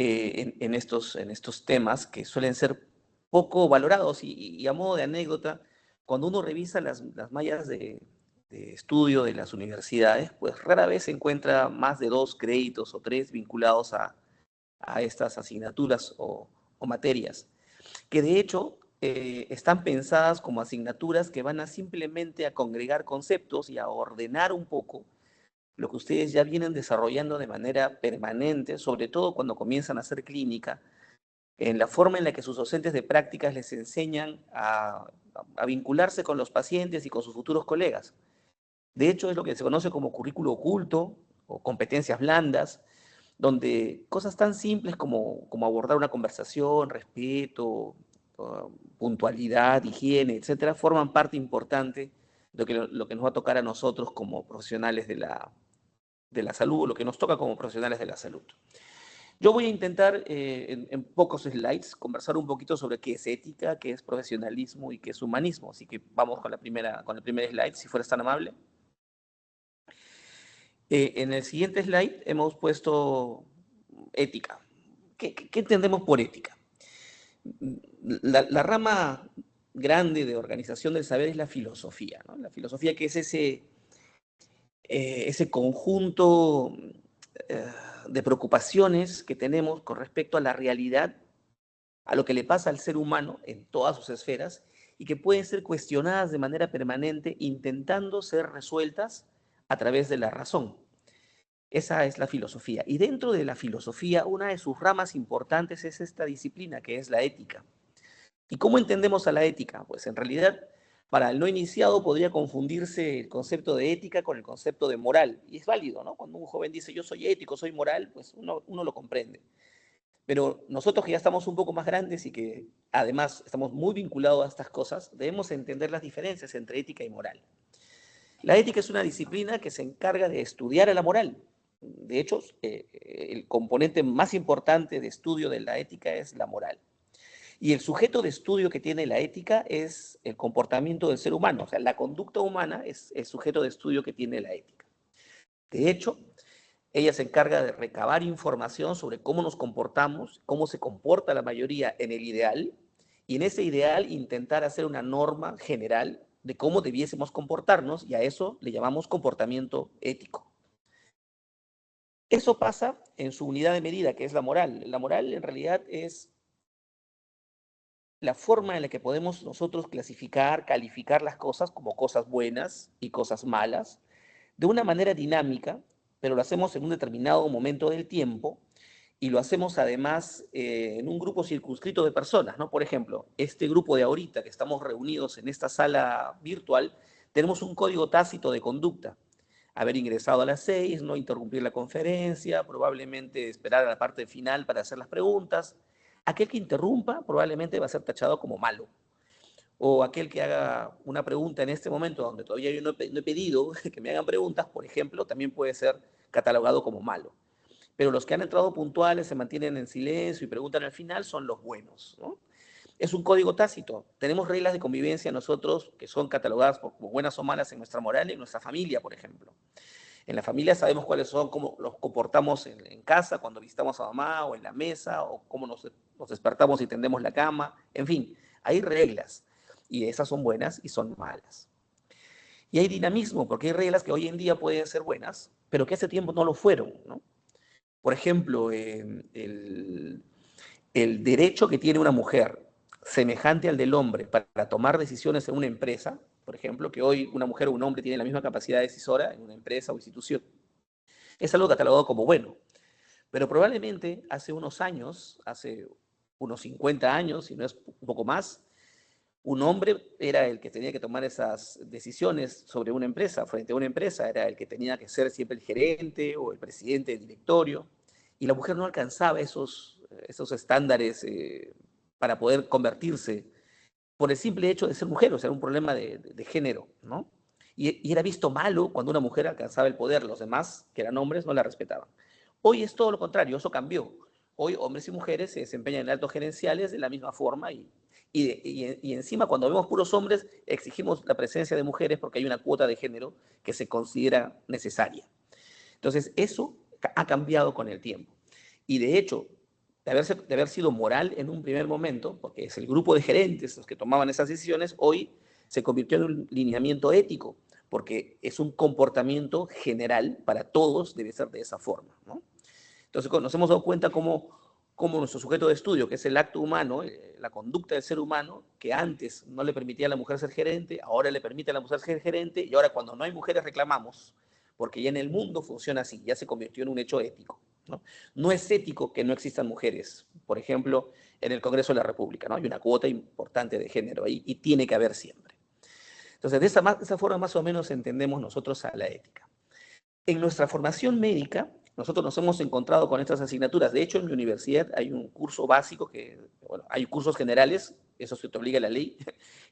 en estos temas que suelen ser poco valorados. Y a modo de anécdota, cuando uno revisa las mallas de estudio de las universidades, pues rara vez se encuentra más de 2 créditos o 3 vinculados a estas asignaturas o materias, que de hecho están pensadas como asignaturas que van a simplemente a congregar conceptos y a ordenar un poco lo que ustedes ya vienen desarrollando de manera permanente, sobre todo cuando comienzan a hacer clínica, en la forma en la que sus docentes de prácticas les enseñan a vincularse con los pacientes y con sus futuros colegas. De hecho, es lo que se conoce como currículo oculto o competencias blandas, donde cosas tan simples como abordar una conversación, respeto, puntualidad, higiene, etcétera, forman parte importante de lo que nos va a tocar a nosotros como profesionales de la salud, lo que nos toca como profesionales de la salud. Yo voy a intentar en pocos slides conversar un poquito sobre qué es ética, qué es profesionalismo y qué es humanismo. Así que vamos con el primer slide, si fueras tan amable. En el siguiente slide hemos puesto ética. ¿Qué entendemos por ética? La rama grande de organización del saber es la filosofía, ¿no? La filosofía, que es ese conjunto eh, de preocupaciones que tenemos con respecto a la realidad, a lo que le pasa al ser humano en todas sus esferas y que pueden ser cuestionadas de manera permanente, intentando ser resueltas a través de la razón. Esa es la filosofía. Y dentro de la filosofía, una de sus ramas importantes es esta disciplina, que es la ética. ¿Y cómo entendemos a la ética? Pues en realidad, para el no iniciado podría confundirse el concepto de ética con el concepto de moral. Y es válido, ¿no? Cuando un joven dice yo soy ético, soy moral, pues uno lo comprende. Pero nosotros que ya estamos un poco más grandes y que además estamos muy vinculados a estas cosas, debemos entender las diferencias entre ética y moral. La ética es una disciplina que se encarga de estudiar a la moral. De hecho, el componente más importante de estudio de la ética es la moral. Y el sujeto de estudio que tiene la ética es el comportamiento del ser humano. O sea, la conducta humana es el sujeto de estudio que tiene la ética. De hecho, ella se encarga de recabar información sobre cómo nos comportamos, cómo se comporta la mayoría en el ideal, y en ese ideal intentar hacer una norma general de cómo debiésemos comportarnos, y a eso le llamamos comportamiento ético. Eso pasa en su unidad de medida, que es la moral. La moral en realidad es la forma en la que podemos nosotros clasificar, calificar las cosas como cosas buenas y cosas malas, de una manera dinámica, pero lo hacemos en un determinado momento del tiempo y lo hacemos además en un grupo circunscrito de personas, ¿no? Por ejemplo, este grupo de ahorita que estamos reunidos en esta sala virtual, tenemos un código tácito de conducta. Haber ingresado a las 6, no interrumpir la conferencia, probablemente esperar a la parte final para hacer las preguntas. Aquel que interrumpa probablemente va a ser tachado como malo. O aquel que haga una pregunta en este momento donde todavía yo no he pedido que me hagan preguntas, por ejemplo, también puede ser catalogado como malo. Pero los que han entrado puntuales, se mantienen en silencio y preguntan al final, son los buenos, ¿no? Es un código tácito. Tenemos reglas de convivencia nosotros que son catalogadas como buenas o malas en nuestra moral y en nuestra familia, por ejemplo. En la familia sabemos cuáles son, cómo nos comportamos en casa, cuando visitamos a mamá, o en la mesa, o cómo nos despertamos y tendemos la cama. En fin, hay reglas. Y esas son buenas y son malas. Y hay dinamismo, porque hay reglas que hoy en día pueden ser buenas, pero que hace tiempo no lo fueron, ¿no? Por ejemplo, el derecho que tiene una mujer semejante al del hombre para tomar decisiones en una empresa, por ejemplo, que hoy una mujer o un hombre tienen la misma capacidad decisora en una empresa o institución, es algo catalogado como bueno. Pero probablemente hace unos años, hace unos 50 años, si no es un poco más, un hombre era el que tenía que tomar esas decisiones sobre una empresa, frente a una empresa, era el que tenía que ser siempre el gerente o el presidente del directorio, y la mujer no alcanzaba esos estándares para poder convertirse por el simple hecho de ser mujer, o sea, un problema de género, ¿no? Y era visto malo cuando una mujer alcanzaba el poder, los demás, que eran hombres, no la respetaban. Hoy es todo lo contrario, eso cambió. Hoy hombres y mujeres se desempeñan en altos gerenciales de la misma forma y encima cuando vemos puros hombres exigimos la presencia de mujeres porque hay una cuota de género que se considera necesaria. Entonces eso ha cambiado con el tiempo. Y de hecho, de haber sido moral en un primer momento, porque es el grupo de gerentes los que tomaban esas decisiones, hoy se convirtió en un lineamiento ético, porque es un comportamiento general para todos, debe ser de esa forma, ¿no? Entonces nos hemos dado cuenta cómo nuestro sujeto de estudio, que es el acto humano, la conducta del ser humano, que antes no le permitía a la mujer ser gerente, ahora le permite a la mujer ser gerente, y ahora cuando no hay mujeres reclamamos, porque ya en el mundo funciona así, ya se convirtió en un hecho ético, ¿no? No es ético que no existan mujeres. Por ejemplo, en el Congreso de la República, ¿no? Hay una cuota importante de género ahí y tiene que haber siempre. Entonces, de esa forma más o menos entendemos nosotros a la ética. En nuestra formación médica, nosotros nos hemos encontrado con estas asignaturas. De hecho, en mi universidad hay un curso básico bueno, hay cursos generales, eso se te obliga a la ley.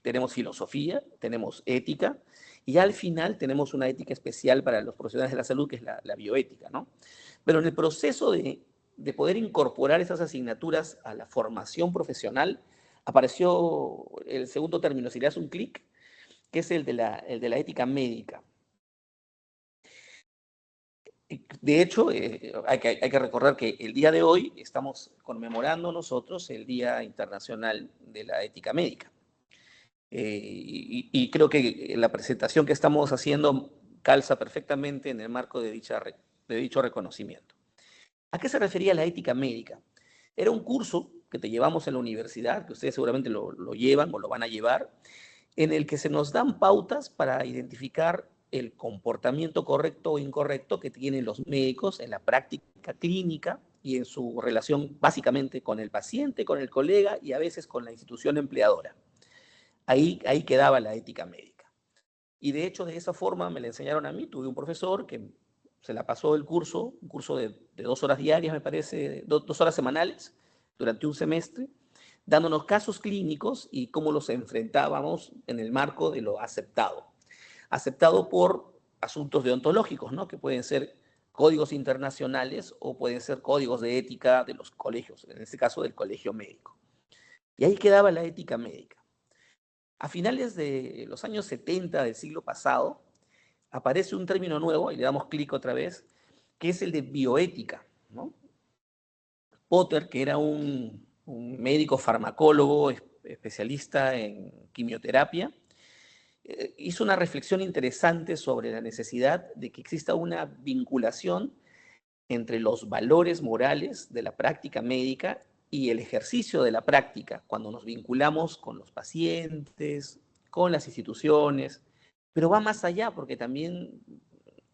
Tenemos filosofía, tenemos ética, y al final tenemos una ética especial para los profesionales de la salud, que es la bioética, ¿no? Pero en el proceso de poder incorporar esas asignaturas a la formación profesional, apareció el segundo término, si le das un clic, que es el de la ética médica. De hecho, hay que recordar que el día de hoy estamos conmemorando nosotros el Día Internacional de la Ética Médica. Y creo que la presentación que estamos haciendo calza perfectamente en el marco de dicho reconocimiento. ¿A qué se refería la ética médica? Era un curso que te llevamos en la universidad, que ustedes seguramente lo llevan o lo van a llevar, en el que se nos dan pautas para identificar el comportamiento correcto o incorrecto que tienen los médicos en la práctica clínica y en su relación básicamente con el paciente, con el colega y a veces con la institución empleadora. Ahí quedaba la ética médica. Y de hecho, de esa forma me la enseñaron a mí. Tuve un profesor que se la pasó el curso, un curso de 2 horas diarias, me parece, 2 horas semanales, durante un semestre, dándonos casos clínicos y cómo los enfrentábamos en el marco de lo aceptado. Aceptado por asuntos deontológicos, ¿no? Que pueden ser códigos internacionales o pueden ser códigos de ética de los colegios, en este caso del colegio médico. Y ahí quedaba la ética médica. A finales de los años 70 del siglo pasado, aparece un término nuevo, y le damos clic otra vez, que es el de bioética, ¿no? Potter, que era un médico farmacólogo especialista en quimioterapia, hizo una reflexión interesante sobre la necesidad de que exista una vinculación entre los valores morales de la práctica médica y el ejercicio de la práctica, cuando nos vinculamos con los pacientes, con las instituciones, pero va más allá porque también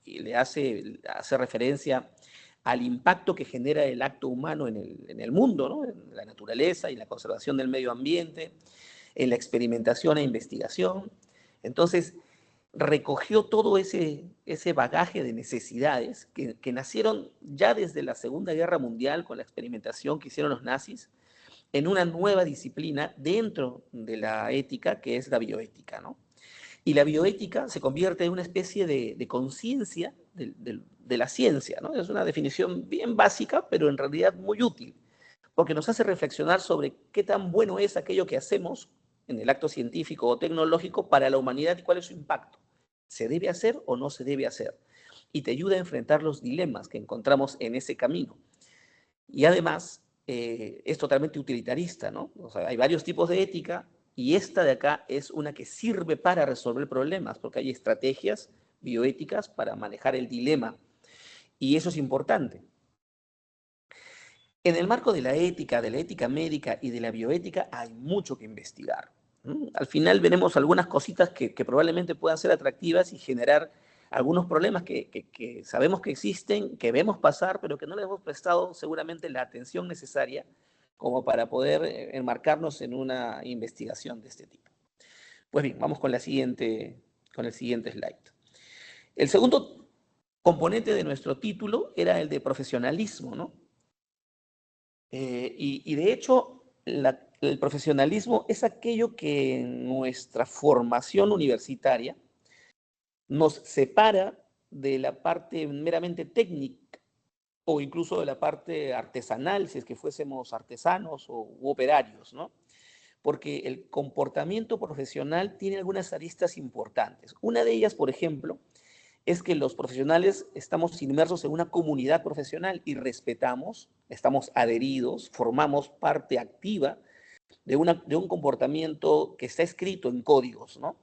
le hace referencia al impacto que genera el acto humano en el mundo, ¿no? En la naturaleza y la conservación del medio ambiente, en la experimentación e investigación. Entonces, recogió todo ese bagaje de necesidades que nacieron ya desde la Segunda Guerra Mundial con la experimentación que hicieron los nazis en una nueva disciplina dentro de la ética que es la bioética, ¿no? Y la bioética se convierte en una especie de conciencia de la ciencia, ¿no? Es una definición bien básica, pero en realidad muy útil, porque nos hace reflexionar sobre qué tan bueno es aquello que hacemos en el acto científico o tecnológico para la humanidad y cuál es su impacto. ¿Se debe hacer o no se debe hacer? Y te ayuda a enfrentar los dilemas que encontramos en ese camino. Y además es totalmente utilitarista, ¿no? O sea, hay varios tipos de ética y esta de acá es una que sirve para resolver problemas, porque hay estrategias bioéticas para manejar el dilema. Y eso es importante. En el marco de la ética médica y de la bioética hay mucho que investigar. Al final veremos algunas cositas que probablemente puedan ser atractivas y generar algunos problemas que sabemos que existen, que vemos pasar, pero que no les hemos prestado seguramente la atención necesaria como para poder enmarcarnos en una investigación de este tipo. Pues bien, vamos con el siguiente slide. El segundo componente de nuestro título era el de profesionalismo, ¿no? Y de hecho, el profesionalismo es aquello que en nuestra formación universitaria nos separa de la parte meramente técnica o incluso de la parte artesanal, si es que fuésemos artesanos u operarios, ¿no? Porque el comportamiento profesional tiene algunas aristas importantes. Una de ellas, por ejemplo, es que los profesionales estamos inmersos en una comunidad profesional y respetamos, estamos adheridos, formamos parte activa de un comportamiento que está escrito en códigos, ¿no?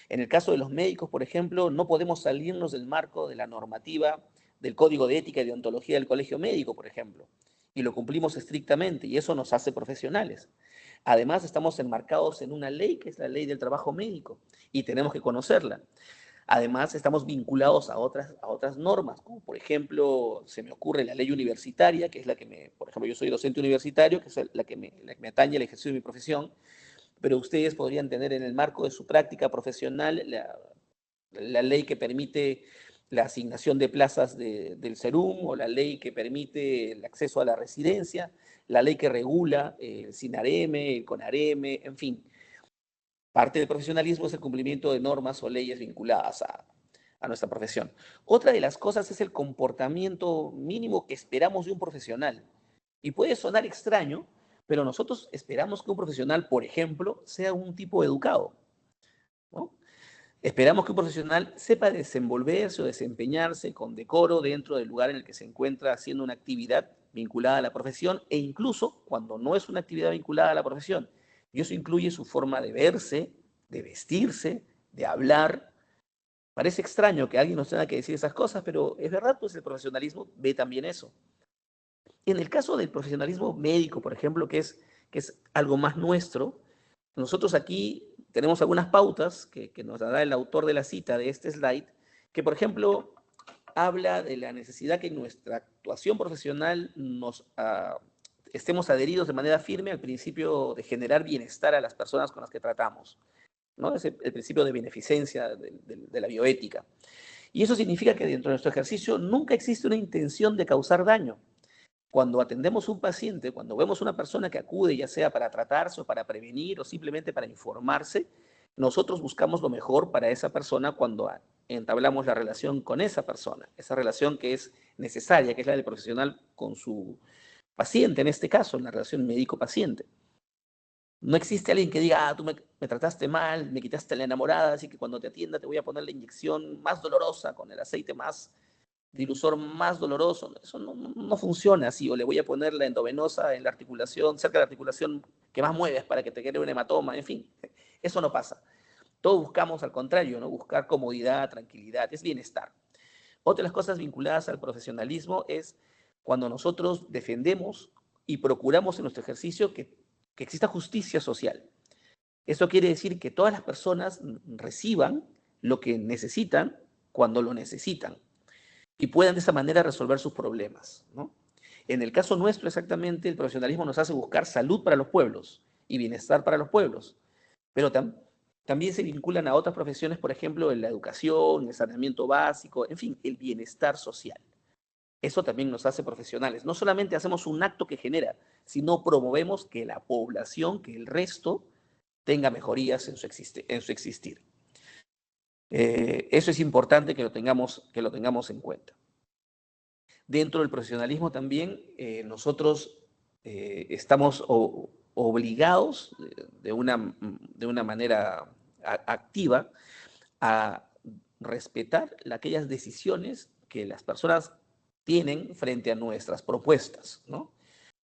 En el caso de los médicos, por ejemplo, no podemos salirnos del marco de la normativa del Código de Ética y Deontología del Colegio Médico, por ejemplo, y lo cumplimos estrictamente, y eso nos hace profesionales. Además, estamos enmarcados en una ley, que es la ley del trabajo médico, y tenemos que conocerla. Además, estamos vinculados a otras normas, como por ejemplo, se me ocurre la ley universitaria, que es la que por ejemplo, yo soy docente universitario, que es la que me atañe el ejercicio de mi profesión, pero ustedes podrían tener en el marco de su práctica profesional la ley que permite la asignación de plazas del SERUM o la ley que permite el acceso a la residencia, la ley que regula el SINAREME, el CONAREME, en fin. Parte del profesionalismo es el cumplimiento de normas o leyes vinculadas a nuestra profesión. Otra de las cosas es el comportamiento mínimo que esperamos de un profesional. Y puede sonar extraño, pero nosotros esperamos que un profesional, por ejemplo, sea un tipo educado, ¿no? Esperamos que un profesional sepa desenvolverse o desempeñarse con decoro dentro del lugar en el que se encuentra haciendo una actividad vinculada a la profesión e incluso cuando no es una actividad vinculada a la profesión. Y eso incluye su forma de verse, de vestirse, de hablar. Parece extraño que alguien nos tenga que decir esas cosas, pero es verdad, pues el profesionalismo ve también eso. En el caso del profesionalismo médico, por ejemplo, que es algo más nuestro, nosotros aquí tenemos algunas pautas que nos dará el autor de la cita de este slide, que por ejemplo habla de la necesidad que en nuestra actuación profesional estemos adheridos de manera firme al principio de generar bienestar a las personas con las que tratamos, ¿no? Es el principio de beneficencia de la bioética. Y eso significa que dentro de nuestro ejercicio nunca existe una intención de causar daño. Cuando atendemos un paciente, cuando vemos una persona que acude, ya sea para tratarse o para prevenir o simplemente para informarse, nosotros buscamos lo mejor para esa persona cuando entablamos la relación con esa persona, esa relación que es necesaria, que es la del profesional con su paciente, en este caso, en la relación médico-paciente. No existe alguien que diga, tú me trataste mal, me quitaste la enamorada, así que cuando te atienda te voy a poner la inyección más dolorosa, con el aceite más dilusor más doloroso. Eso no funciona así. O le voy a poner la endovenosa en la articulación, cerca de la articulación que más mueves para que te quede un hematoma. En fin, eso no pasa. Todos buscamos al contrario, ¿no? Buscar comodidad, tranquilidad, es bienestar. Otra de las cosas vinculadas al profesionalismo es cuando nosotros defendemos y procuramos en nuestro ejercicio que exista justicia social. Eso quiere decir que todas las personas reciban lo que necesitan cuando lo necesitan y puedan de esa manera resolver sus problemas, ¿no? En el caso nuestro, exactamente, el profesionalismo nos hace buscar salud para los pueblos y bienestar para los pueblos, pero también se vinculan a otras profesiones, por ejemplo, en la educación, el saneamiento básico, en fin, el bienestar social. Eso también nos hace profesionales. No solamente hacemos un acto que genera, sino promovemos que la población, que el resto, tenga mejorías en su existir. Eso es importante que lo tengamos en cuenta. Dentro del profesionalismo también nosotros estamos obligados de una manera activa a respetar aquellas decisiones que las personas tienen frente a nuestras propuestas, ¿no?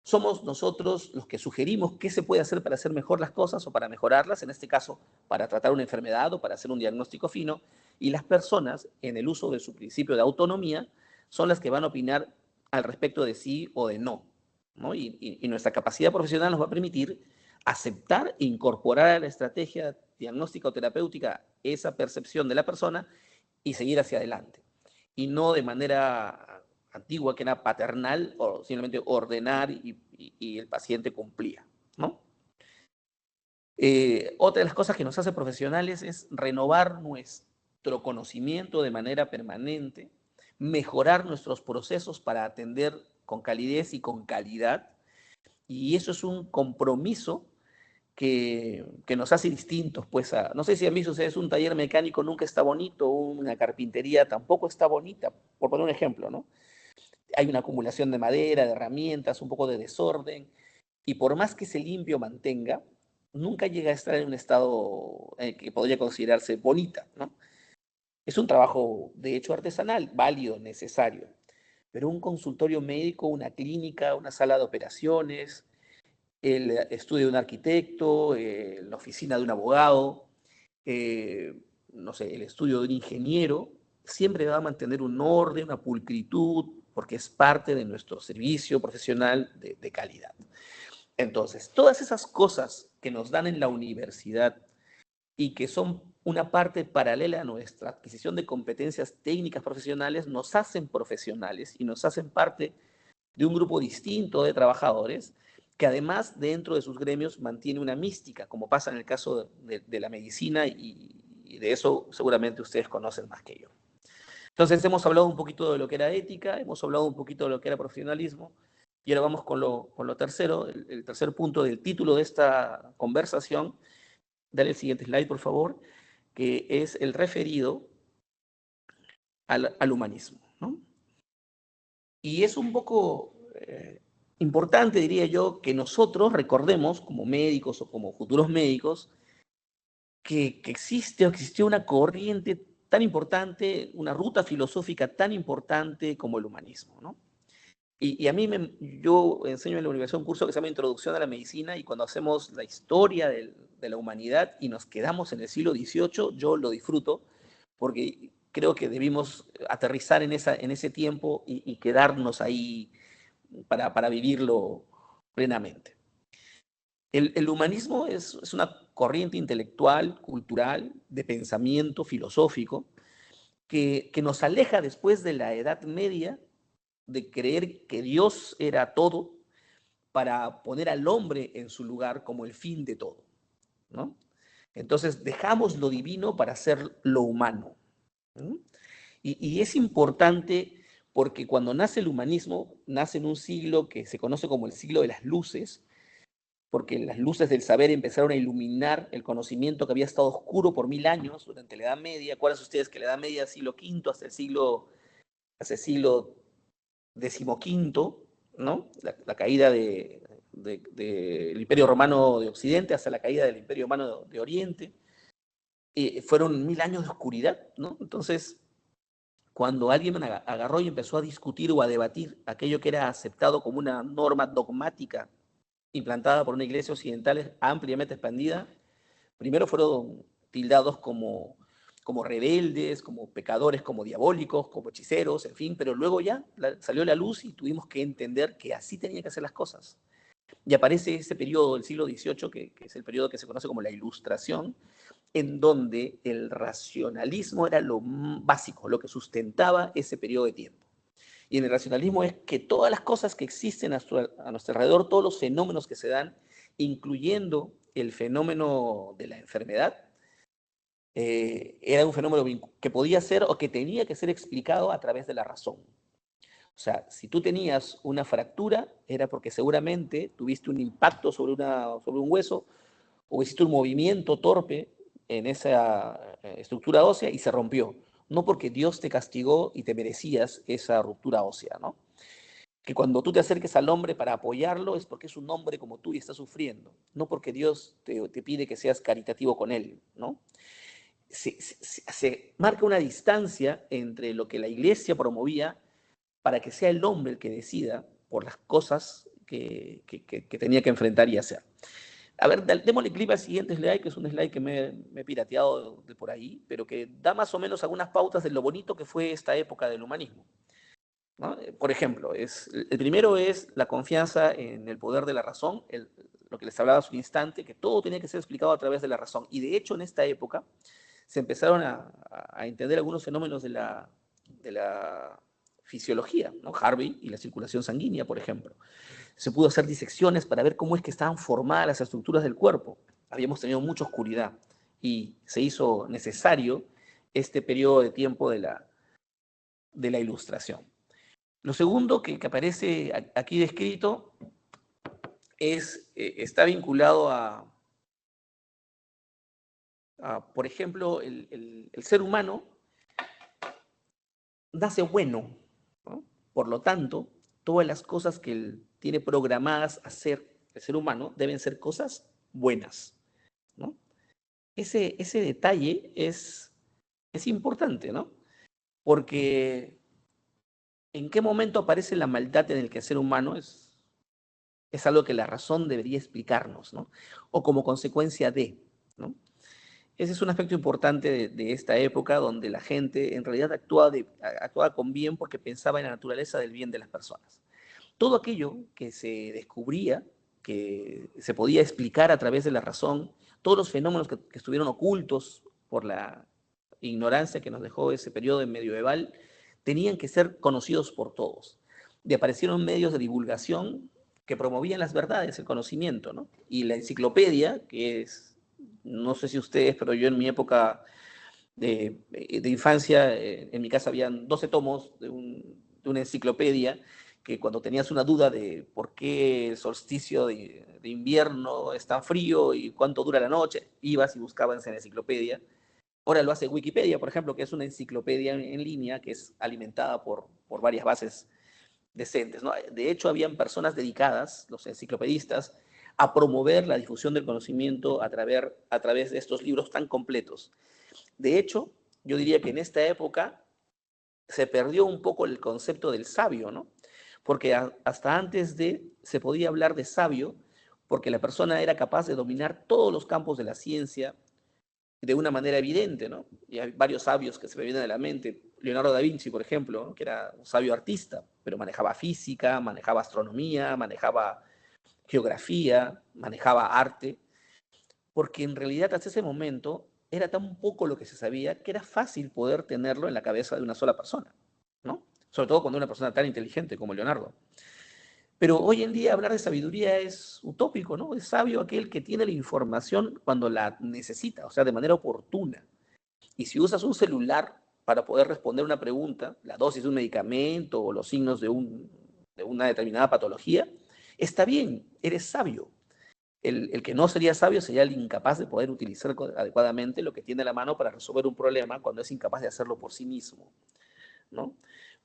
Somos nosotros los que sugerimos qué se puede hacer para hacer mejor las cosas o para mejorarlas, en este caso, para tratar una enfermedad o para hacer un diagnóstico fino, y las personas, en el uso de su principio de autonomía, son las que van a opinar al respecto de sí o de no, ¿no? Y nuestra capacidad profesional nos va a permitir aceptar e incorporar a la estrategia diagnóstica o terapéutica esa percepción de la persona y seguir hacia adelante. Y no de manera antigua, que era paternal, o simplemente ordenar y el paciente cumplía, ¿no? Otra de las cosas que nos hace profesionales es renovar nuestro conocimiento de manera permanente, mejorar nuestros procesos para atender con calidez y con calidad, y eso es un compromiso que nos hace distintos, pues, no sé si han visto ustedes un taller mecánico nunca está bonito, una carpintería tampoco está bonita, por poner un ejemplo, ¿no? Hay una acumulación de madera, de herramientas, un poco de desorden, y por más que se limpio mantenga, nunca llega a estar en un estado que podría considerarse bonita, ¿no? Es un trabajo, de hecho, artesanal, válido, necesario. Pero un consultorio médico, una clínica, una sala de operaciones, el estudio de un arquitecto, la oficina de un abogado, eh, no sé, el estudio de un ingeniero, siempre va a mantener un orden, una pulcritud, porque es parte de nuestro servicio profesional de calidad. Entonces, todas esas cosas que nos dan en la universidad y que son una parte paralela a nuestra adquisición de competencias técnicas profesionales, nos hacen profesionales y nos hacen parte de un grupo distinto de trabajadores que además dentro de sus gremios mantiene una mística, como pasa en el caso de la medicina y de eso seguramente ustedes conocen más que yo. Entonces hemos hablado un poquito de lo que era ética, hemos hablado un poquito de lo que era profesionalismo y ahora vamos con lo tercero, el tercer punto del título de esta conversación. Dale el siguiente slide, por favor, que es el referido al humanismo, ¿no? Y es un poco importante, diría yo, que nosotros recordemos, como médicos o como futuros médicos, que existe o existió una corriente tan importante, una ruta filosófica tan importante como el humanismo, ¿no? Y a mí, yo enseño en la universidad un curso que se llama Introducción a la Medicina y cuando hacemos la historia de la humanidad y nos quedamos en el siglo XVIII, yo lo disfruto porque creo que debimos aterrizar en ese tiempo y quedarnos ahí para vivirlo plenamente. El humanismo es una corriente intelectual, cultural, de pensamiento filosófico que nos aleja después de la Edad Media de creer que Dios era todo para poner al hombre en su lugar como el fin de todo, ¿no? Entonces dejamos lo divino para hacer lo humano, ¿no? Y es importante porque cuando nace el humanismo, nace en un siglo que se conoce como el siglo de las luces, porque las luces del saber empezaron a iluminar el conocimiento que había estado oscuro por 1000 años durante la Edad Media. Acuérdense ustedes que la Edad Media, siglo V hasta hasta el siglo XV, ¿no? La caída del Imperio Romano de Occidente hasta la caída del Imperio Romano de Oriente, fueron 1000 años de oscuridad, ¿no? Entonces, cuando alguien agarró y empezó a discutir o a debatir aquello que era aceptado como una norma dogmática implantada por una iglesia occidental ampliamente expandida, primero fueron tildados como rebeldes, como pecadores, como diabólicos, como hechiceros, en fin, pero luego ya salió la luz y tuvimos que entender que así tenían que hacer las cosas. Y aparece ese periodo del siglo XVIII, que es el periodo que se conoce como la Ilustración, en donde el racionalismo era lo básico, lo que sustentaba ese periodo de tiempo. Y en el racionalismo es que todas las cosas que existen a nuestro alrededor, todos los fenómenos que se dan, incluyendo el fenómeno de la enfermedad, era un fenómeno que podía ser o que tenía que ser explicado a través de la razón. O sea, si tú tenías una fractura, era porque seguramente tuviste un impacto sobre un hueso o hiciste un movimiento torpe en esa estructura ósea y se rompió. No porque Dios te castigó y te merecías esa ruptura ósea, ¿no? Que cuando tú te acerques al hombre para apoyarlo es porque es un hombre como tú y está sufriendo, no porque Dios te pide que seas caritativo con él, ¿no? Se marca una distancia entre lo que la iglesia promovía para que sea el hombre el que decida por las cosas que tenía que enfrentar y hacer. A ver, démosle clic al siguiente slide, que es un slide que me he pirateado de por ahí, pero que da más o menos algunas pautas de lo bonito que fue esta época del humanismo, ¿no? Por ejemplo, el primero es la confianza en el poder de la razón, lo que les hablaba hace un instante, que todo tenía que ser explicado a través de la razón. Y de hecho, en esta época se empezaron a entender algunos fenómenos de la fisiología, ¿no? Harvey y la circulación sanguínea, por ejemplo. Se pudo hacer disecciones para ver cómo es que estaban formadas las estructuras del cuerpo. Habíamos tenido mucha oscuridad y se hizo necesario este periodo de tiempo de la ilustración. Lo segundo que aparece aquí descrito está vinculado por ejemplo, el ser humano nace bueno, ¿no? Por lo tanto, todas las cosas que él tiene programadas hacer el ser humano deben ser cosas buenas, ¿no? Ese detalle es Es importante, ¿no? Porque en qué momento aparece la maldad en el quehacer humano es algo que la razón debería explicarnos, ¿no? O como consecuencia de, ¿no? Ese es un aspecto importante de esta época donde la gente en realidad actuaba con bien porque pensaba en la naturaleza del bien de las personas. Todo aquello que se descubría, que se podía explicar a través de la razón, todos los fenómenos que estuvieron ocultos por la ignorancia que nos dejó ese periodo medieval, tenían que ser conocidos por todos. Y aparecieron medios de divulgación que promovían las verdades, el conocimiento, ¿no? Y la enciclopedia, que es, no sé si ustedes, pero yo en mi época de infancia, en mi casa habían 12 tomos de una enciclopedia que cuando tenías una duda de por qué el solsticio de invierno es tan frío y cuánto dura la noche, ibas y buscabas en la enciclopedia. Ahora lo hace Wikipedia, por ejemplo, que es una enciclopedia en línea que es alimentada por varias bases decentes, ¿no? De hecho, habían personas dedicadas, los enciclopedistas, a promover la difusión del conocimiento a través de estos libros tan completos. De hecho, yo diría que en esta época se perdió un poco el concepto del sabio, ¿no? Porque hasta antes se podía hablar de sabio porque la persona era capaz de dominar todos los campos de la ciencia de una manera evidente, ¿no? Y hay varios sabios que se me vienen a la mente. Leonardo da Vinci, por ejemplo, ¿no? Que era un sabio artista, pero manejaba física, manejaba astronomía, manejaba geografía, manejaba arte, porque en realidad hasta ese momento era tan poco lo que se sabía que era fácil poder tenerlo en la cabeza de una sola persona, ¿no? Sobre todo cuando una persona tan inteligente como Leonardo. Pero hoy en día hablar de sabiduría es utópico, ¿no? Es sabio aquel que tiene la información cuando la necesita, o sea, de manera oportuna. Y si usas un celular para poder responder una pregunta, la dosis de un medicamento o los signos de una determinada patología, está bien, eres sabio. El que no sería sabio sería el incapaz de poder utilizar adecuadamente lo que tiene a la mano para resolver un problema cuando es incapaz de hacerlo por sí mismo, ¿no?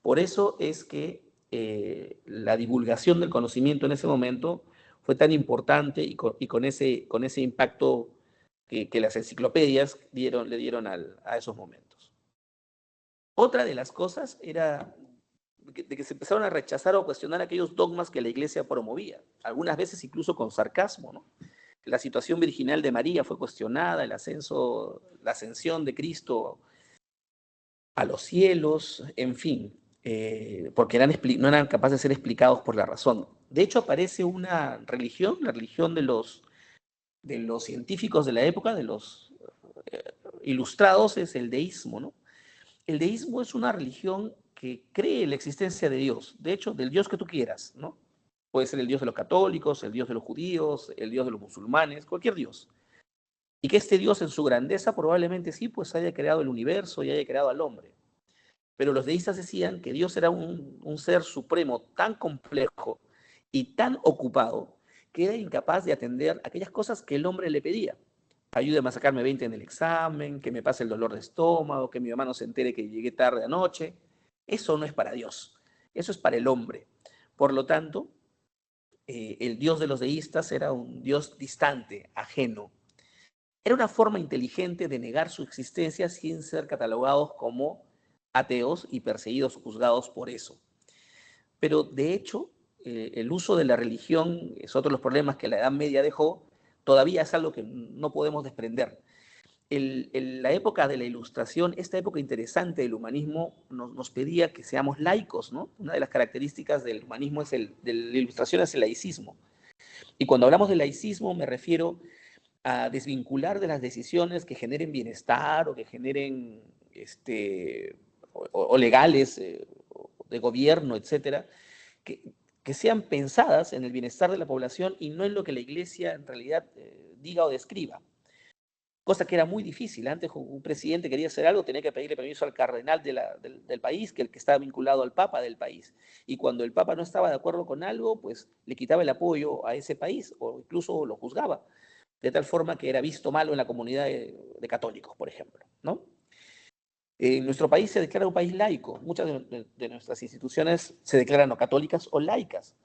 Por eso es que la divulgación del conocimiento en ese momento fue tan importante y con ese impacto que las enciclopedias le dieron a esos momentos. Otra de las cosas era de que se empezaron a rechazar o cuestionar aquellos dogmas que la iglesia promovía, algunas veces incluso con sarcasmo, ¿no? La situación virginal de María fue cuestionada, la ascensión de Cristo a los cielos, en fin, porque no eran capaces de ser explicados por la razón. De hecho, aparece una religión, la religión de los científicos de la época, de los eh, ilustrados, es el deísmo, ¿no? El deísmo es una religión que cree en la existencia de Dios, de hecho, del Dios que tú quieras, ¿no? Puede ser el Dios de los católicos, el Dios de los judíos, el Dios de los musulmanes, cualquier Dios. Y que este Dios en su grandeza probablemente sí, pues haya creado el universo y haya creado al hombre. Pero los deístas decían que Dios era un ser supremo tan complejo y tan ocupado que era incapaz de atender aquellas cosas que el hombre le pedía. Ayúdame a sacarme 20 en el examen, que me pase el dolor de estómago, que mi mamá no se entere que llegué tarde anoche. Eso no es para Dios, eso es para el hombre. Por lo tanto, el Dios de los deístas era un Dios distante, ajeno. Era una forma inteligente de negar su existencia sin ser catalogados como ateos y perseguidos o juzgados por eso. Pero de hecho, el uso de la religión es otro de los problemas que la Edad Media dejó, todavía es algo que no podemos desprender. La época de la Ilustración, esta época interesante del humanismo, nos pedía que seamos laicos, ¿no? Una de las características del humanismo de la Ilustración es el laicismo. Y cuando hablamos de laicismo me refiero a desvincular de las decisiones que generen bienestar o que generen o legales de gobierno, etcétera, que, que, sean pensadas en el bienestar de la población y no en lo que la iglesia en realidad diga o describa. Cosa que era muy difícil. Antes un presidente quería hacer algo, tenía que pedirle permiso al cardenal del país, que el que estaba vinculado al papa del país. Y cuando el papa no estaba de acuerdo con algo, pues le quitaba el apoyo a ese país o incluso lo juzgaba de tal forma que era visto malo en la comunidad de católicos, por ejemplo, ¿no? En nuestro país se declara un país laico. Muchas de nuestras instituciones se declaran o católicas o laicas.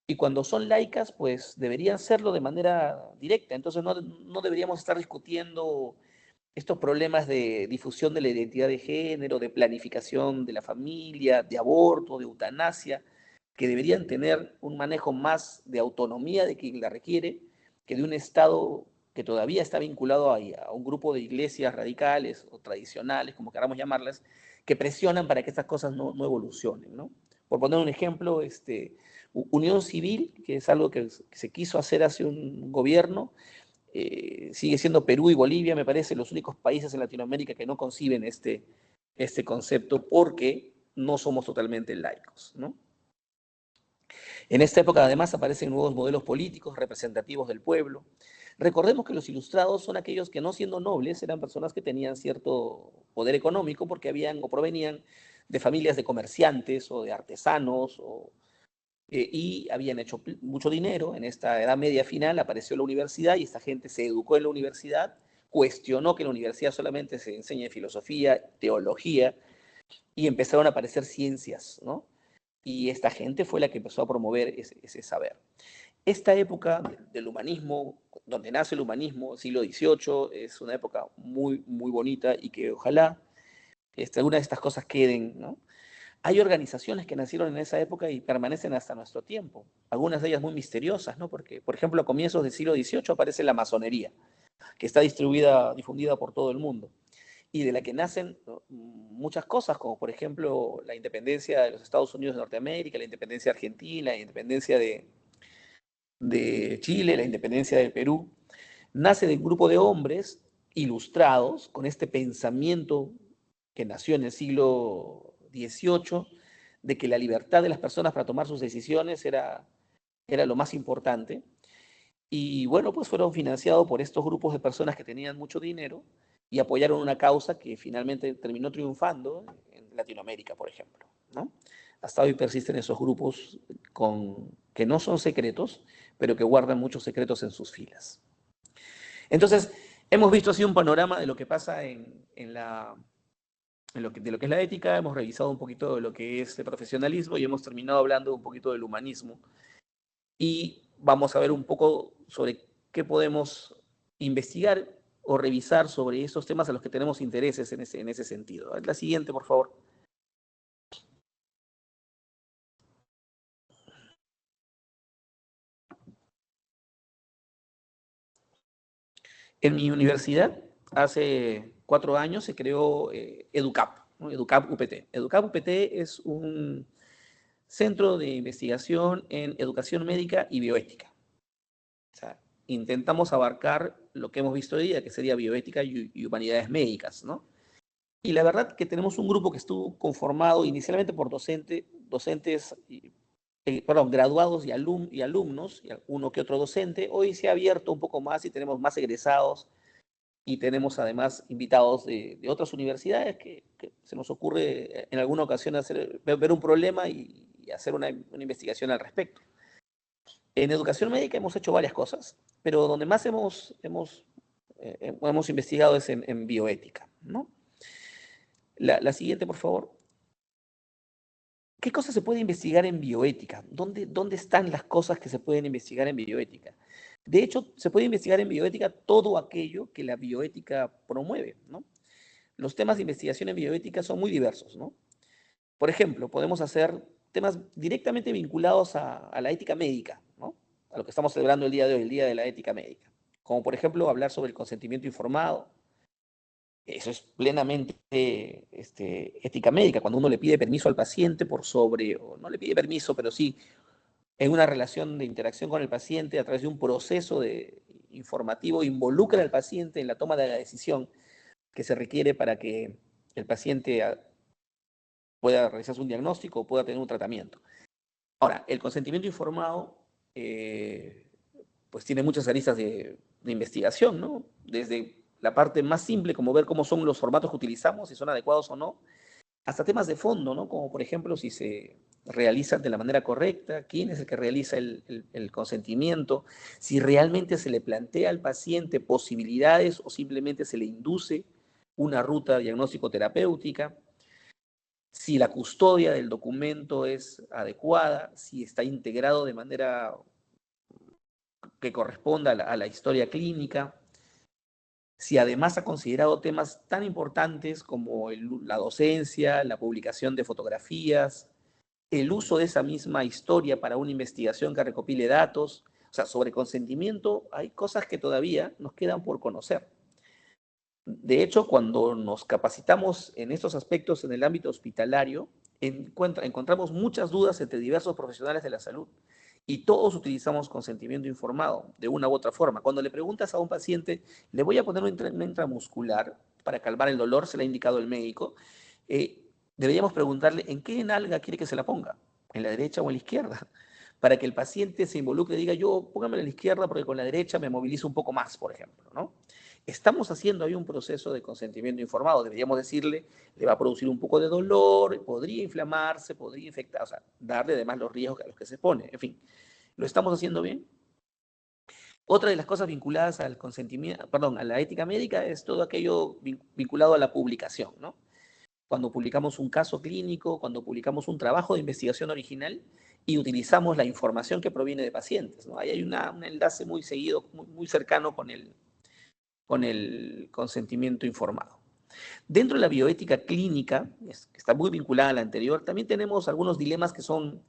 Y cuando son laicas, pues deberían serlo de manera directa. Entonces no deberíamos estar discutiendo estos problemas de difusión de la identidad de género, de planificación de la familia, de aborto, de eutanasia, que deberían tener un manejo más de autonomía de quien la requiere, que de un Estado que todavía está vinculado a un grupo de iglesias radicales o tradicionales, como queramos llamarlas, que presionan para que estas cosas no evolucionen, ¿no? Por poner un ejemplo, unión civil, que es algo que se quiso hacer hace un gobierno, sigue siendo Perú y Bolivia, me parece, los únicos países en Latinoamérica que no conciben este concepto porque no somos totalmente laicos, ¿no? En esta época, además, aparecen nuevos modelos políticos representativos del pueblo. Recordemos que los ilustrados son aquellos que, no siendo nobles, eran personas que tenían cierto poder económico porque habían o provenían de familias de comerciantes o de artesanos y habían hecho mucho dinero. En esta Edad Media final apareció la universidad y esta gente se educó en la universidad, cuestionó que en la universidad solamente se enseñe filosofía, teología, y empezaron a aparecer ciencias, ¿no? Y esta gente fue la que empezó a promover ese saber. Esta época del humanismo, donde nace el humanismo, siglo XVIII, es una época muy, muy bonita y que ojalá algunas de estas cosas queden, ¿no? Hay organizaciones que nacieron en esa época y permanecen hasta nuestro tiempo, algunas de ellas muy misteriosas, ¿no? Porque, por ejemplo, a comienzos del siglo XVIII aparece la masonería, que está difundida por todo el mundo, y de la que nacen muchas cosas, como por ejemplo la independencia de los Estados Unidos de Norteamérica, la independencia de Argentina, la independencia de Chile, la independencia del Perú. Nace de un grupo de hombres ilustrados con este pensamiento que nació en el siglo XVIII, de que la libertad de las personas para tomar sus decisiones era lo más importante. Y bueno, pues fueron financiados por estos grupos de personas que tenían mucho dinero y apoyaron una causa que finalmente terminó triunfando en Latinoamérica, por ejemplo, ¿no? Hasta hoy persisten esos grupos que no son secretos, pero que guardan muchos secretos en sus filas. Entonces, hemos visto así un panorama de lo que pasa de lo que es la ética, hemos revisado un poquito de lo que es el profesionalismo y hemos terminado hablando un poquito del humanismo. Y vamos a ver un poco sobre qué podemos investigar o revisar sobre esos temas a los que tenemos intereses en ese sentido. La siguiente, por favor. En mi universidad, hace 4 años, se creó EduCap, ¿no? EduCap UPT. EduCap UPT es un centro de investigación en educación médica y bioética. O sea, intentamos abarcar lo que hemos visto hoy día, que sería bioética y humanidades médicas, ¿no? Y la verdad que tenemos un grupo que estuvo conformado inicialmente por docentes, perdón, graduados y alumnos, y uno que otro docente. Hoy se ha abierto un poco más y tenemos más egresados y tenemos además invitados de otras universidades que se nos ocurre en alguna ocasión ver un problema y hacer una investigación al respecto. En educación médica hemos hecho varias cosas, pero donde más hemos investigado es en bioética, ¿no? La siguiente, por favor. ¿Qué cosas se puede investigar en bioética? ¿Dónde están las cosas que se pueden investigar en bioética? De hecho, se puede investigar en bioética todo aquello que la bioética promueve, ¿no? Los temas de investigación en bioética son muy diversos, ¿no? Por ejemplo, podemos hacer temas directamente vinculados a la ética médica, ¿no? A lo que estamos celebrando el día de hoy, el Día de la Ética Médica. Como por ejemplo hablar sobre el consentimiento informado. Eso es plenamente ética médica, cuando uno le pide permiso al paciente por sobre, o no le pide permiso, pero sí en una relación de interacción con el paciente a través de un proceso informativo, involucra al paciente en la toma de la decisión que se requiere para que el paciente pueda realizar un diagnóstico o pueda tener un tratamiento. Ahora, el consentimiento informado pues tiene muchas aristas de investigación, ¿no? Desde la parte más simple, como ver cómo son los formatos que utilizamos, si son adecuados o no, hasta temas de fondo, ¿no? Como por ejemplo si se realizan de la manera correcta, quién es el que realiza el consentimiento, si realmente se le plantea al paciente posibilidades o simplemente se le induce una ruta diagnóstico-terapéutica, si la custodia del documento es adecuada, si está integrado de manera que corresponda a la historia clínica, si además ha considerado temas tan importantes como la docencia, la publicación de fotografías, el uso de esa misma historia para una investigación que recopile datos. O sea, sobre consentimiento hay cosas que todavía nos quedan por conocer. De hecho, cuando nos capacitamos en estos aspectos en el ámbito hospitalario, encontramos muchas dudas entre diversos profesionales de la salud y todos utilizamos consentimiento informado de una u otra forma. Cuando le preguntas a un paciente, le voy a poner una intramuscular para calmar el dolor, se le ha indicado el médico, deberíamos preguntarle en qué nalga quiere que se la ponga, en la derecha o en la izquierda, para que el paciente se involucre y diga, yo póngame en la izquierda porque con la derecha me movilizo un poco más, por ejemplo, ¿no? Estamos haciendo ahí un proceso de consentimiento informado. Deberíamos decirle, le va a producir un poco de dolor, podría inflamarse, podría infectar, o sea, darle además los riesgos a los que se pone. En fin, ¿lo estamos haciendo bien? Otra de las cosas vinculadas al consentimiento, perdón, a la ética médica es todo aquello vinculado a la publicación, ¿no? Cuando publicamos un caso clínico, cuando publicamos un trabajo de investigación original y utilizamos la información que proviene de pacientes, ¿no? Ahí hay un enlace muy seguido, muy cercano con el consentimiento informado. Dentro de la bioética clínica, que está muy vinculada a la anterior, también tenemos algunos dilemas que son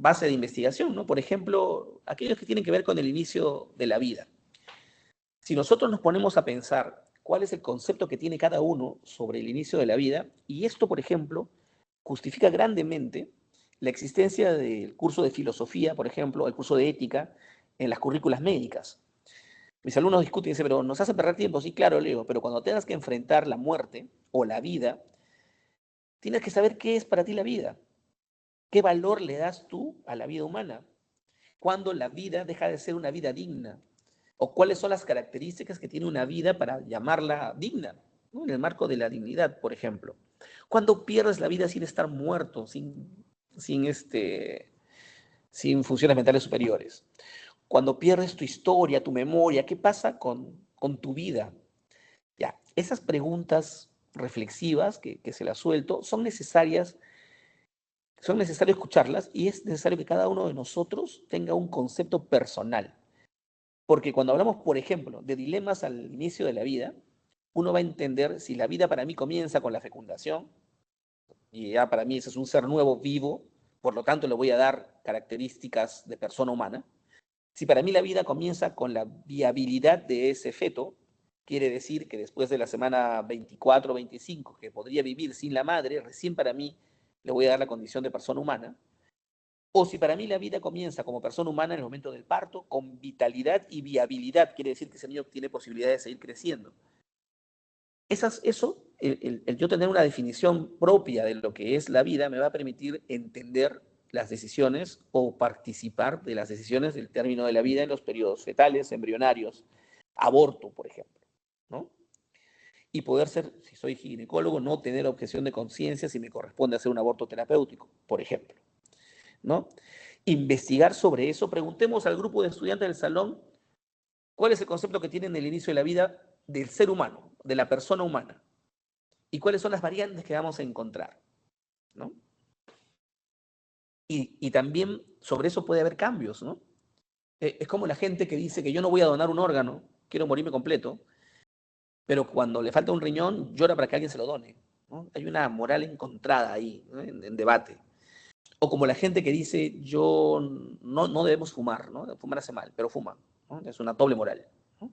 base de investigación, ¿no? Por ejemplo, aquellos que tienen que ver con el inicio de la vida. Si nosotros nos ponemos a pensar cuál es el concepto que tiene cada uno sobre el inicio de la vida, y esto, por ejemplo, justifica grandemente la existencia del curso de filosofía, por ejemplo, el curso de ética en las currículas médicas. Mis alumnos discuten y dicen, pero nos hace perder tiempo. Sí, claro, le digo, pero cuando tengas que enfrentar la muerte o la vida, tienes que saber qué es para ti la vida. ¿Qué valor le das tú a la vida humana? ¿Cuándo la vida deja de ser una vida digna? ¿O cuáles son las características que tiene una vida para llamarla digna? ¿No? En el marco de la dignidad, por ejemplo. ¿Cuándo pierdes la vida sin estar muerto, sin funciones mentales superiores? Cuando pierdes tu historia, tu memoria, ¿qué pasa con tu vida? Ya, esas preguntas reflexivas que se las suelto son necesario escucharlas y es necesario que cada uno de nosotros tenga un concepto personal. Porque cuando hablamos, por ejemplo, de dilemas al inicio de la vida, uno va a entender si la vida para mí comienza con la fecundación, y ya para mí ese es un ser nuevo, vivo, por lo tanto le voy a dar características de persona humana. Si para mí la vida comienza con la viabilidad de ese feto, quiere decir que después de la semana 24 o 25, que podría vivir sin la madre, recién para mí le voy a dar la condición de persona humana. O si para mí la vida comienza como persona humana en el momento del parto, con vitalidad y viabilidad, quiere decir que ese niño tiene posibilidad de seguir creciendo. El yo tener una definición propia de lo que es la vida me va a permitir entender las decisiones o participar de las decisiones del término de la vida en los periodos fetales, embrionarios, aborto, por ejemplo, ¿no? Y poder ser, si soy ginecólogo, no tener objeción de conciencia si me corresponde hacer un aborto terapéutico, por ejemplo, ¿no? Investigar sobre eso, preguntemos al grupo de estudiantes del salón cuál es el concepto que tienen del inicio de la vida del ser humano, de la persona humana, y cuáles son las variantes que vamos a encontrar, ¿no? Y también sobre eso puede haber cambios, ¿no? Es como la gente que dice que yo no voy a donar un órgano, quiero morirme completo, pero cuando le falta un riñón llora para que alguien se lo done, ¿no? Hay una moral encontrada ahí, ¿no? en debate. O como la gente que dice yo no debemos fumar, ¿no? Fumar hace mal, pero fuma, ¿no? Es una doble moral, ¿no?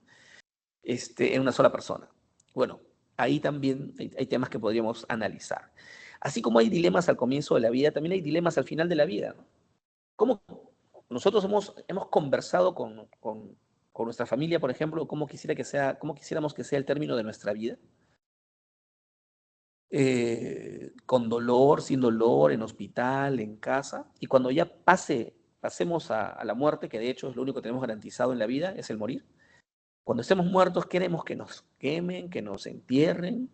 En una sola persona. Bueno, ahí también hay temas que podríamos analizar. Así como hay dilemas al comienzo de la vida, también hay dilemas al final de la vida, ¿no? ¿Cómo nosotros hemos conversado con nuestra familia, por ejemplo, cómo quisiéramos que sea el término de nuestra vida? Con dolor, sin dolor, en hospital, en casa, y cuando ya pasemos a la muerte, que de hecho es lo único que tenemos garantizado en la vida, es el morir. Cuando estemos muertos queremos que nos quemen, que nos entierren,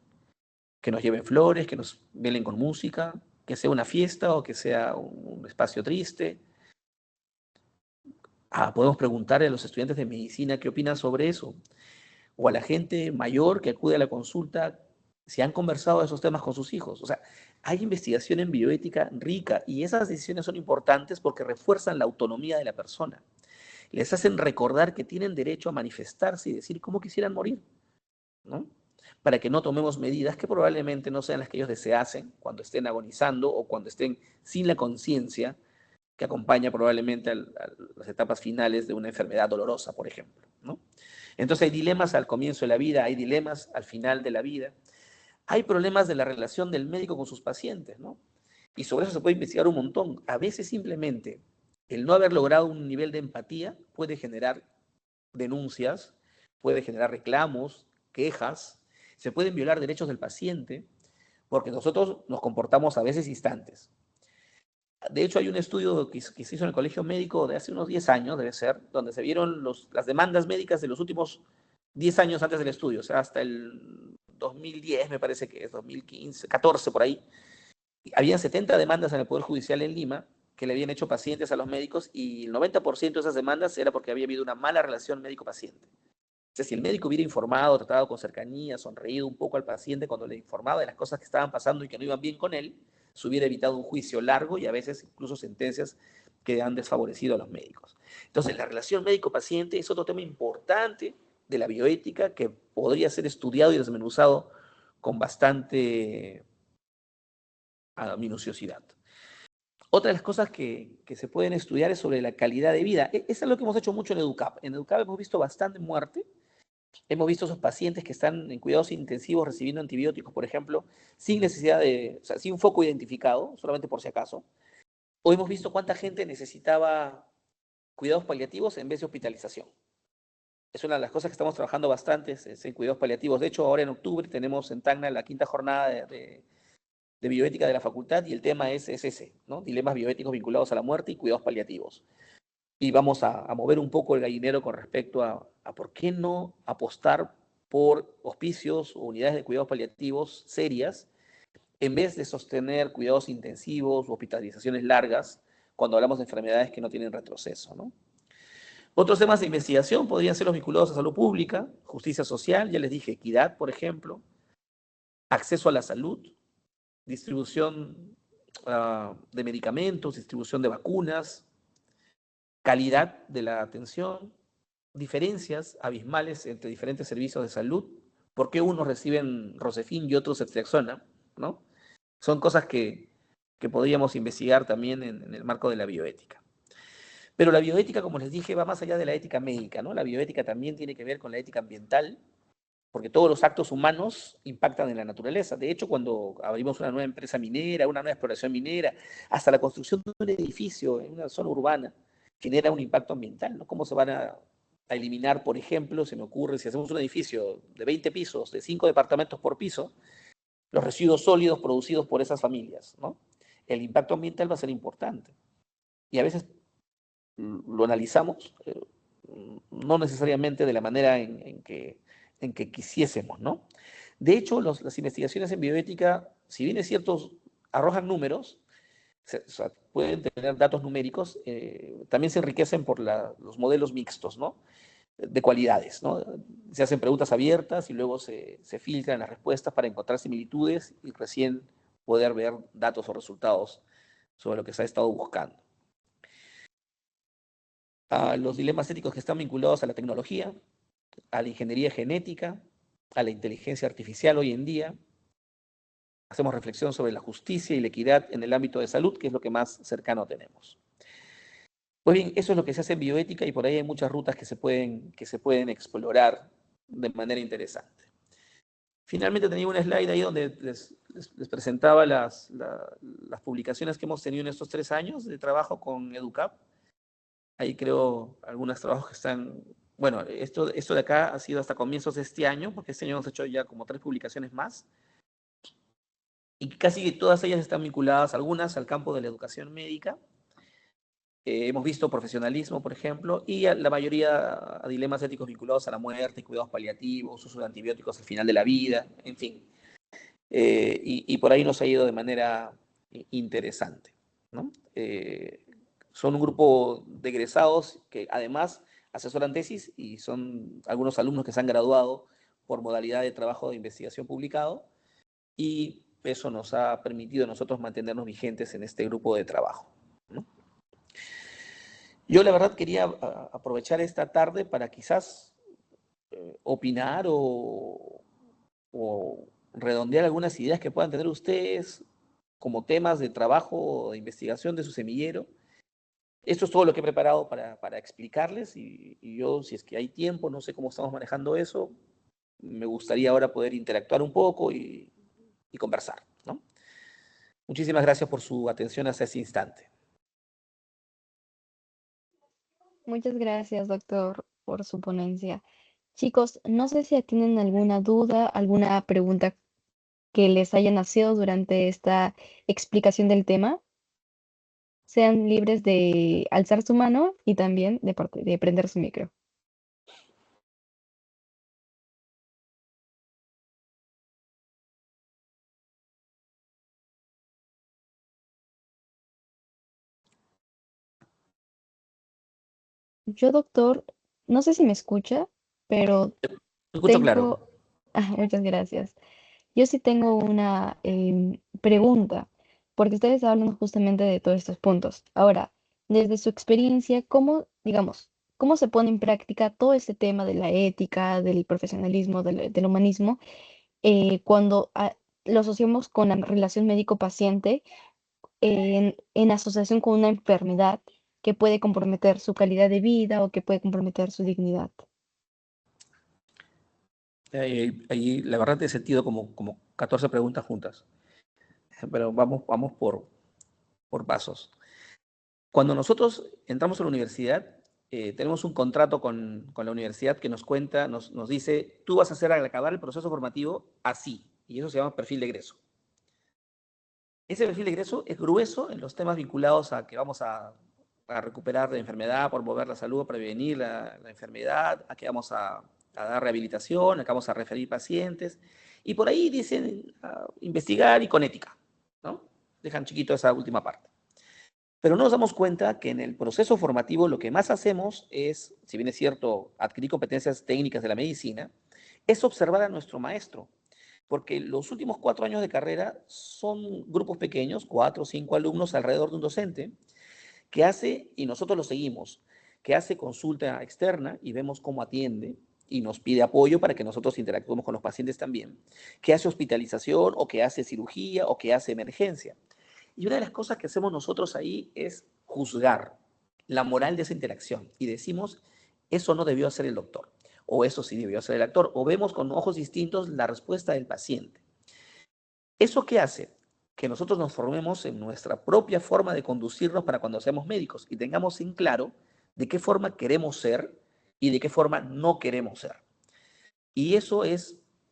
que nos lleven flores, que nos velen con música, que sea una fiesta o que sea un espacio triste. Podemos preguntarle a los estudiantes de medicina qué opinan sobre eso, o a la gente mayor que acude a la consulta si han conversado de esos temas con sus hijos. O sea, hay investigación en bioética rica y esas decisiones son importantes porque refuerzan la autonomía de la persona. Les hacen recordar que tienen derecho a manifestarse y decir cómo quisieran morir. ¿no? Para que no tomemos medidas que probablemente no sean las que ellos deseasen cuando estén agonizando o cuando estén sin la conciencia que acompaña probablemente a las etapas finales de una enfermedad dolorosa, por ejemplo, ¿no? Entonces hay dilemas al comienzo de la vida, hay dilemas al final de la vida, hay problemas de la relación del médico con sus pacientes, ¿no? Y sobre eso se puede investigar un montón. A veces simplemente el no haber logrado un nivel de empatía puede generar denuncias, puede generar reclamos, quejas, se pueden violar derechos del paciente, porque nosotros nos comportamos a veces distantes. De hecho, hay un estudio que se hizo en el Colegio Médico de hace unos 10 años, debe ser, donde se vieron las demandas médicas de los últimos 10 años antes del estudio, o sea, hasta el 2010, me parece que es 2015, 14 por ahí. Habían 70 demandas en el Poder Judicial en Lima que le habían hecho pacientes a los médicos y el 90% de esas demandas era porque había habido una mala relación médico-paciente. O sea, si el médico hubiera informado, tratado con cercanía, sonreído un poco al paciente cuando le informaba de las cosas que estaban pasando y que no iban bien con él, se hubiera evitado un juicio largo y a veces incluso sentencias que han desfavorecido a los médicos. Entonces, la relación médico-paciente es otro tema importante de la bioética que podría ser estudiado y desmenuzado con bastante minuciosidad. Otra de las cosas que se pueden estudiar es sobre la calidad de vida. Eso es lo que hemos hecho mucho en EDUCAP. En EDUCAP hemos visto bastante muerte. Hemos visto esos pacientes que están en cuidados intensivos recibiendo antibióticos, por ejemplo, sin necesidad de, o sea, sin un foco identificado, solamente por si acaso. O hemos visto cuánta gente necesitaba cuidados paliativos en vez de hospitalización. Es una de las cosas que estamos trabajando bastante en cuidados paliativos. De hecho, ahora en octubre tenemos en Tacna la quinta jornada de bioética de la facultad y el tema es ese, ¿no? Dilemas bioéticos vinculados a la muerte y cuidados paliativos. Y vamos a mover un poco el gallinero con respecto a por qué no apostar por hospicios o unidades de cuidados paliativos serias en vez de sostener cuidados intensivos o hospitalizaciones largas cuando hablamos de enfermedades que no tienen retroceso, ¿no? Otros temas de investigación podrían ser los vinculados a salud pública, justicia social, ya les dije, equidad, por ejemplo, acceso a la salud, distribución de medicamentos, distribución de vacunas, calidad de la atención, diferencias abismales entre diferentes servicios de salud, por qué unos reciben Rosefin y otros Ceftriaxona, ¿no? Son cosas que podríamos investigar también en el marco de la bioética. Pero la bioética, como les dije, va más allá de la ética médica, ¿no? La bioética también tiene que ver con la ética ambiental, porque todos los actos humanos impactan en la naturaleza. De hecho, cuando abrimos una nueva empresa minera, una nueva exploración minera, hasta la construcción de un edificio en una zona urbana, genera un impacto ambiental, ¿no? ¿Cómo se van a eliminar, por ejemplo, se me ocurre, si hacemos un edificio de 20 pisos, de 5 departamentos por piso, los residuos sólidos producidos por esas familias, ¿no? El impacto ambiental va a ser importante. Y a veces lo analizamos, no necesariamente de la manera en que quisiésemos, ¿no? De hecho, las investigaciones en bioética, si bien es cierto, arrojan números, o sea, pueden tener datos numéricos, también se enriquecen por los modelos mixtos, ¿no? De cualidades, ¿no? Se hacen preguntas abiertas y luego se filtran las respuestas para encontrar similitudes y recién poder ver datos o resultados sobre lo que se ha estado buscando. Los dilemas éticos que están vinculados a la tecnología, a la ingeniería genética, a la inteligencia artificial hoy en día. Hacemos reflexión sobre la justicia y la equidad en el ámbito de salud, que es lo que más cercano tenemos. Pues bien, eso es lo que se hace en bioética y por ahí hay muchas rutas que se pueden explorar de manera interesante. Finalmente tenía un slide ahí donde les presentaba las publicaciones que hemos tenido en estos 3 años de trabajo con EDUCAP. Ahí creo algunos trabajos que están, bueno, esto de acá ha sido hasta comienzos de este año, porque este año hemos hecho ya como 3 publicaciones más, y casi todas ellas están vinculadas, algunas al campo de la educación médica. Hemos visto profesionalismo, por ejemplo, y la mayoría a dilemas éticos vinculados a la muerte, cuidados paliativos, uso de antibióticos al final de la vida, en fin. Y por ahí nos ha ido de manera interesante, ¿no? Son un grupo de egresados que además asesoran tesis y son algunos alumnos que se han graduado por modalidad de trabajo de investigación publicado y eso nos ha permitido a nosotros mantenernos vigentes en este grupo de trabajo, ¿no? Yo la verdad quería aprovechar esta tarde para quizás opinar o redondear algunas ideas que puedan tener ustedes como temas de trabajo o de investigación de su semillero. Esto es todo lo que he preparado para explicarles y yo, si es que hay tiempo, no sé cómo estamos manejando eso, me gustaría ahora poder interactuar un poco y conversar, ¿no? Muchísimas gracias por su atención hasta ese instante. Muchas gracias, doctor, por su ponencia. Chicos, no sé si tienen alguna duda, alguna pregunta que les haya nacido durante esta explicación del tema. Sean libres de alzar su mano y también de prender su micro. Yo, doctor, no sé si me escucha, pero Lo escucho claro. tengo... muchas gracias. Yo sí tengo una pregunta, porque ustedes hablan justamente de todos estos puntos. Ahora, desde su experiencia, ¿cómo, digamos, cómo se pone en práctica todo este tema de la ética, del profesionalismo, del humanismo, cuando lo asociamos con la relación médico-paciente en asociación con una enfermedad que puede comprometer su calidad de vida o que puede comprometer su dignidad? Ahí, la verdad, he sentido como 14 preguntas juntas, pero vamos por pasos. Cuando nosotros entramos a la universidad, tenemos un contrato con la universidad que nos cuenta, nos dice, tú vas a hacer al acabar el proceso formativo así, y eso se llama perfil de egreso. Ese perfil de egreso es grueso en los temas vinculados a que vamos a recuperar la enfermedad, promover la salud, prevenir la enfermedad, a que vamos a dar rehabilitación, a que vamos a referir pacientes. Y por ahí dicen investigar y con ética, ¿no? Dejan chiquito esa última parte. Pero no nos damos cuenta que en el proceso formativo lo que más hacemos es, si bien es cierto, adquirir competencias técnicas de la medicina, es observar a nuestro maestro, porque los últimos 4 años de carrera son grupos pequeños, 4 o 5 alumnos alrededor de un docente, que hace, y nosotros lo seguimos, que hace consulta externa y vemos cómo atiende y nos pide apoyo para que nosotros interactuemos con los pacientes también, que hace hospitalización o que hace cirugía o que hace emergencia. Y una de las cosas que hacemos nosotros ahí es juzgar la moral de esa interacción y decimos, eso no debió hacer el doctor, o eso sí debió hacer el actor, o vemos con ojos distintos la respuesta del paciente. ¿Eso qué hace? Que nosotros nos formemos en nuestra propia forma de conducirnos para cuando seamos médicos y tengamos en claro de qué forma queremos ser y de qué forma no queremos ser. Y eso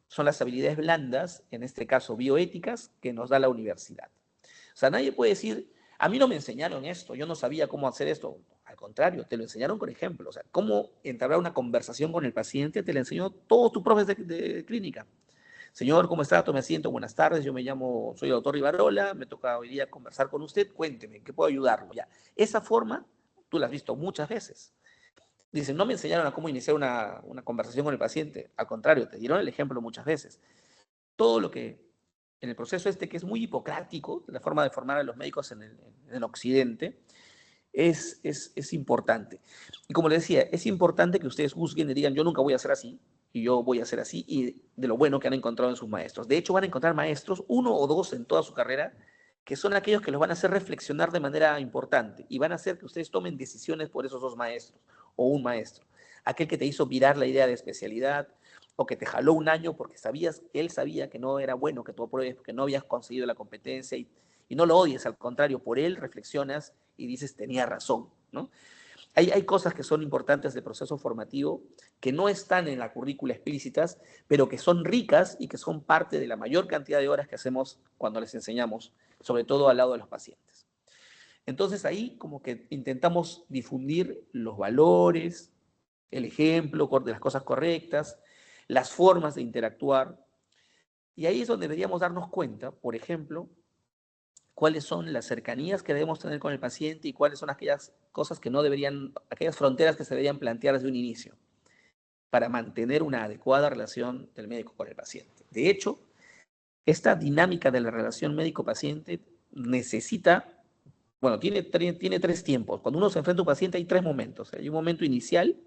son las habilidades blandas, en este caso bioéticas, que nos da la universidad. O sea, nadie puede decir, a mí no me enseñaron esto, yo no sabía cómo hacer esto. Al contrario, te lo enseñaron con ejemplo. O sea, cómo entablar una conversación con el paciente te lo enseñó todo tu profes de clínica. Señor, ¿cómo está? Tome asiento, buenas tardes, yo me llamo, soy el doctor Rivarola, me toca hoy día conversar con usted, cuénteme, ¿qué puedo ayudarlo? Ya, esa forma tú la has visto muchas veces. Dicen, no me enseñaron a cómo iniciar una conversación con el paciente, al contrario, te dieron el ejemplo muchas veces. Todo lo que en el proceso este, que es muy hipocrático, la forma de formar a los médicos en el occidente, es importante. Y como les decía, es importante que ustedes juzguen y digan, yo nunca voy a ser así, y yo voy a ser así, y de lo bueno que han encontrado en sus maestros. De hecho, van a encontrar maestros, uno o dos en toda su carrera, que son aquellos que los van a hacer reflexionar de manera importante y van a hacer que ustedes tomen decisiones por esos dos maestros o un maestro. Aquel que te hizo virar la idea de especialidad o que te jaló un año porque él sabía que no era bueno que tú apruebes porque no habías conseguido la competencia y no lo odies, al contrario, por él reflexionas y dices, tenía razón, ¿no? Hay cosas que son importantes del proceso formativo que no están en la currícula explícitas, pero que son ricas y que son parte de la mayor cantidad de horas que hacemos cuando les enseñamos, sobre todo al lado de los pacientes. Entonces ahí como que intentamos difundir los valores, el ejemplo de las cosas correctas, las formas de interactuar. Y ahí es donde deberíamos darnos cuenta, por ejemplo, cuáles son las cercanías que debemos tener con el paciente y cuáles son aquellas cosas que no deberían, aquellas fronteras que se deberían plantear desde un inicio para mantener una adecuada relación del médico con el paciente. De hecho, esta dinámica de la relación médico-paciente necesita, bueno, tiene tres tiempos. Cuando uno se enfrenta a un paciente hay tres momentos. Hay un momento inicial,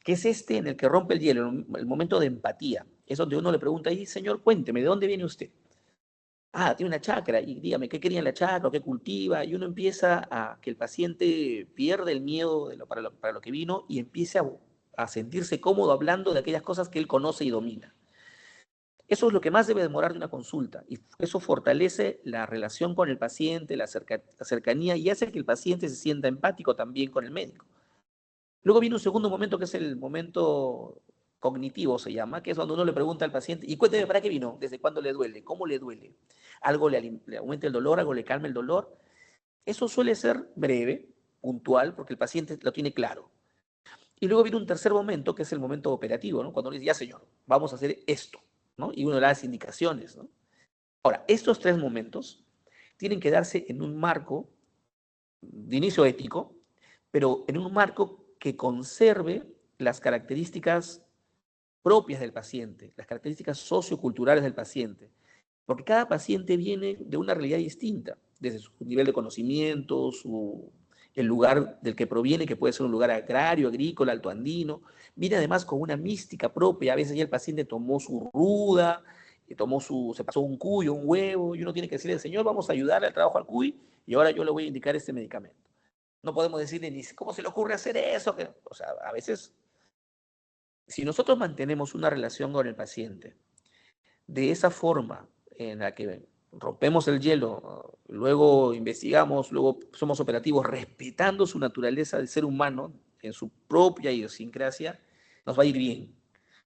que es este en el que rompe el hielo, el momento de empatía. Es donde uno le pregunta, ahí, señor, cuénteme, ¿de dónde viene usted? Ah, tiene una chacra, y dígame, ¿qué quería en la chacra? ¿Qué cultiva? Y uno empieza a que el paciente pierde el miedo para lo que vino y empiece a sentirse cómodo hablando de aquellas cosas que él conoce y domina. Eso es lo que más debe demorar de una consulta y eso fortalece la relación con el paciente, la cercanía y hace que el paciente se sienta empático también con el médico. Luego viene un segundo momento que es el momento cognitivo, se llama, que es cuando uno le pregunta al paciente, y cuénteme para qué vino, desde cuándo le duele, cómo le duele, algo le aumenta el dolor, algo le calma el dolor. Eso suele ser breve, puntual, porque el paciente lo tiene claro. Y luego viene un tercer momento, que es el momento operativo, ¿no? Cuando uno dice, ya señor, vamos a hacer esto, ¿no? Y uno le da las indicaciones, ¿no? Ahora, estos tres momentos tienen que darse en un marco de inicio ético, pero en un marco que conserve las características propias del paciente, las características socioculturales del paciente, porque cada paciente viene de una realidad distinta, desde su nivel de conocimiento, el lugar del que proviene, que puede ser un lugar agrario, agrícola, altoandino, viene además con una mística propia, a veces ya el paciente tomó su ruda, se pasó un cuy o un huevo, y uno tiene que decirle, señor, vamos a ayudarle al trabajo al cuy, y ahora yo le voy a indicar este medicamento. No podemos decirle ni cómo se le ocurre hacer eso, o sea, a veces, si nosotros mantenemos una relación con el paciente, de esa forma en la que rompemos el hielo, luego investigamos, luego somos operativos, respetando su naturaleza de ser humano en su propia idiosincrasia, nos va a ir bien.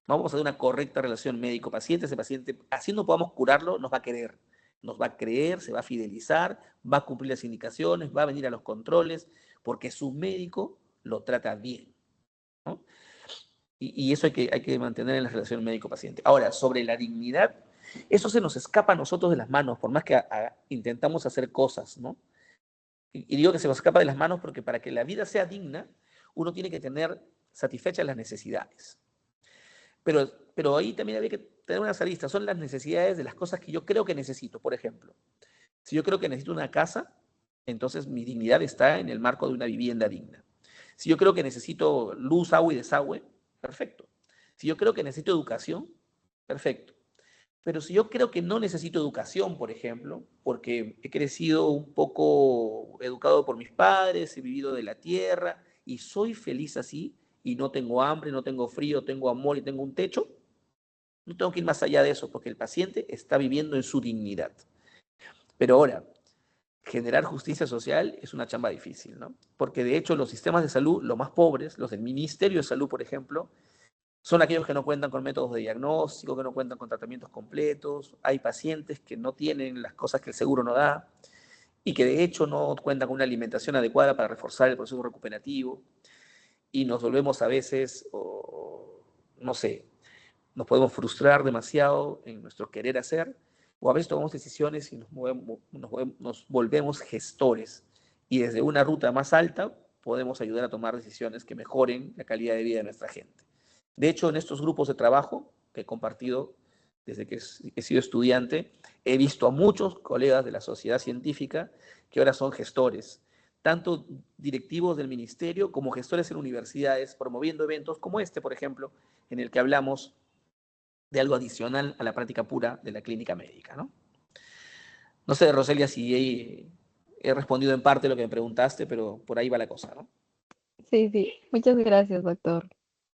Vamos a tener una correcta relación médico-paciente. Ese paciente, así no podamos curarlo, nos va a querer. Nos va a creer, se va a fidelizar, va a cumplir las indicaciones, va a venir a los controles, porque su médico lo trata bien, ¿no? Y eso hay que mantener en la relación médico-paciente. Ahora, sobre la dignidad, eso se nos escapa a nosotros de las manos, por más que intentamos hacer cosas, ¿no? Y digo que se nos escapa de las manos porque para que la vida sea digna, uno tiene que tener satisfechas las necesidades. Pero ahí también había que tener unas aristas, son las necesidades de las cosas que yo creo que necesito. Por ejemplo, si yo creo que necesito una casa, entonces mi dignidad está en el marco de una vivienda digna. Si yo creo que necesito luz, agua y desagüe, perfecto. Si yo creo que necesito educación, perfecto. Pero si yo creo que no necesito educación, por ejemplo, porque he crecido un poco educado por mis padres, he vivido de la tierra y soy feliz así y no tengo hambre, no tengo frío, tengo amor y tengo un techo, no tengo que ir más allá de eso porque el paciente está viviendo en su dignidad. Pero ahora, generar justicia social es una chamba difícil, ¿no? Porque de hecho los sistemas de salud, los más pobres, los del Ministerio de Salud, por ejemplo, son aquellos que no cuentan con métodos de diagnóstico, que no cuentan con tratamientos completos. Hay pacientes que no tienen las cosas que el seguro no da y que de hecho no cuentan con una alimentación adecuada para reforzar el proceso recuperativo. Y nos volvemos a veces, no sé, nos podemos frustrar demasiado en nuestro querer hacer, o a veces tomamos decisiones y nos volvemos gestores. Y desde una ruta más alta podemos ayudar a tomar decisiones que mejoren la calidad de vida de nuestra gente. De hecho, en estos grupos de trabajo que he compartido desde que he sido estudiante, he visto a muchos colegas de la sociedad científica que ahora son gestores, tanto directivos del ministerio como gestores en universidades, promoviendo eventos como este, por ejemplo, en el que hablamos de algo adicional a la práctica pura de la clínica médica, ¿no? No sé, Roselia, si he respondido en parte lo que me preguntaste, pero por ahí va la cosa, ¿no? Sí, sí. Muchas gracias, doctor.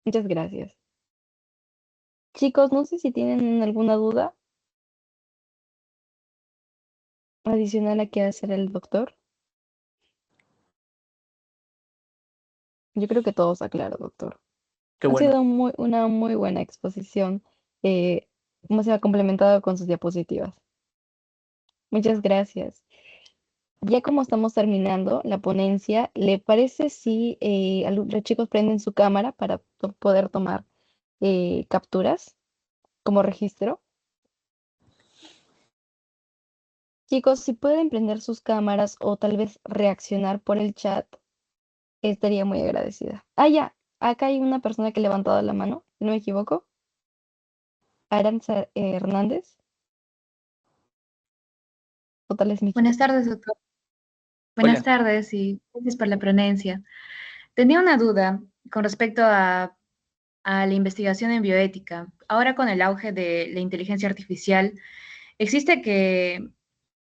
Muchas gracias. Chicos, no sé si tienen alguna duda adicional a qué hacer el doctor. Yo creo que todo está claro, doctor. Qué Ha bueno. sido una muy buena exposición. Eh, Cómo se ha complementado con sus diapositivas. Muchas gracias. Ya como estamos terminando la ponencia, ¿le parece si los chicos prenden su cámara para poder tomar capturas como registro? Chicos, si pueden prender sus cámaras o tal vez reaccionar por el chat, estaría muy agradecida. Ah, ya, acá hay una persona que ha levantado la mano, si no me equivoco. Aranza Hernández, o tal vez me Buenas equivoco. tardes, doctor. Buenas Hola. tardes y gracias por la ponencia. Tenía una duda con respecto a a la investigación en bioética. Ahora con el auge de la inteligencia artificial, existe que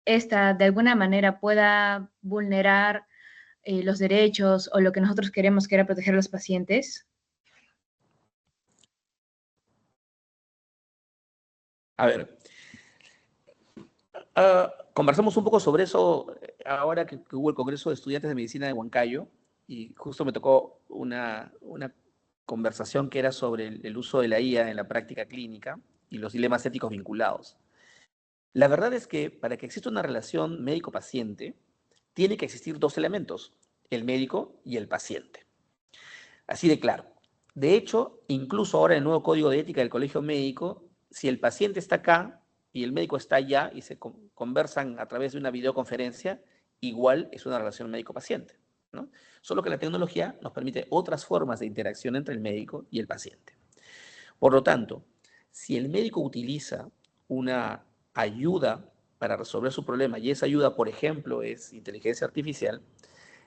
esta de alguna manera pueda vulnerar los derechos o lo que nosotros queremos, que era proteger a los pacientes. A ver, conversamos un poco sobre eso ahora que hubo el Congreso de Estudiantes de Medicina de Huancayo y justo me tocó una conversación que era sobre el uso de la IA en la práctica clínica y los dilemas éticos vinculados. La verdad es que para que exista una relación médico-paciente, tiene que existir dos elementos, el médico y el paciente. Así de claro. De hecho, incluso ahora en el nuevo código de ética del colegio médico, si el paciente está acá y el médico está allá y se conversan a través de una videoconferencia, igual es una relación médico-paciente, ¿no? Solo que la tecnología nos permite otras formas de interacción entre el médico y el paciente. Por lo tanto, si el médico utiliza una ayuda para resolver su problema y esa ayuda, por ejemplo, es inteligencia artificial,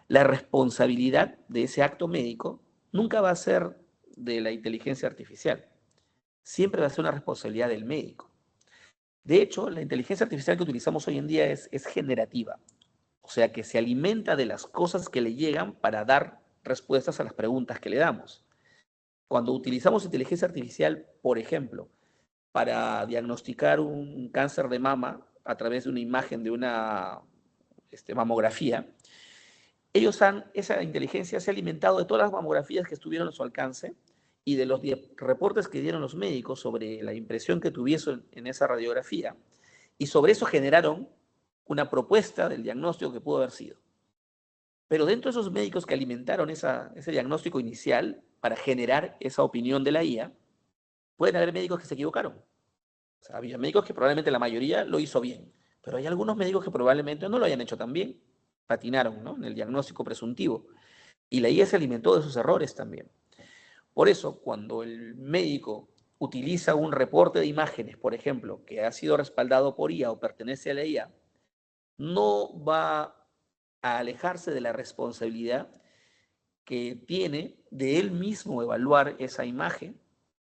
la responsabilidad de ese acto médico nunca va a ser de la inteligencia artificial, siempre va a ser una responsabilidad del médico. De hecho, la inteligencia artificial que utilizamos hoy en día es generativa, o sea que se alimenta de las cosas que le llegan para dar respuestas a las preguntas que le damos. Cuando utilizamos inteligencia artificial, por ejemplo, para diagnosticar un cáncer de mama a través de una imagen de una mamografía, esa inteligencia se ha alimentado de todas las mamografías que estuvieron a su alcance y de los reportes que dieron los médicos sobre la impresión que tuviesen en esa radiografía, y sobre eso generaron una propuesta del diagnóstico que pudo haber sido. Pero dentro de esos médicos que alimentaron ese diagnóstico inicial para generar esa opinión de la IA, pueden haber médicos que se equivocaron. O sea, había médicos que probablemente la mayoría lo hizo bien, pero hay algunos médicos que probablemente no lo hayan hecho tan bien, patinaron, ¿no?, en el diagnóstico presuntivo. Y la IA se alimentó de esos errores también. Por eso, cuando el médico utiliza un reporte de imágenes, por ejemplo, que ha sido respaldado por IA o pertenece a la IA, no va a alejarse de la responsabilidad que tiene de él mismo evaluar esa imagen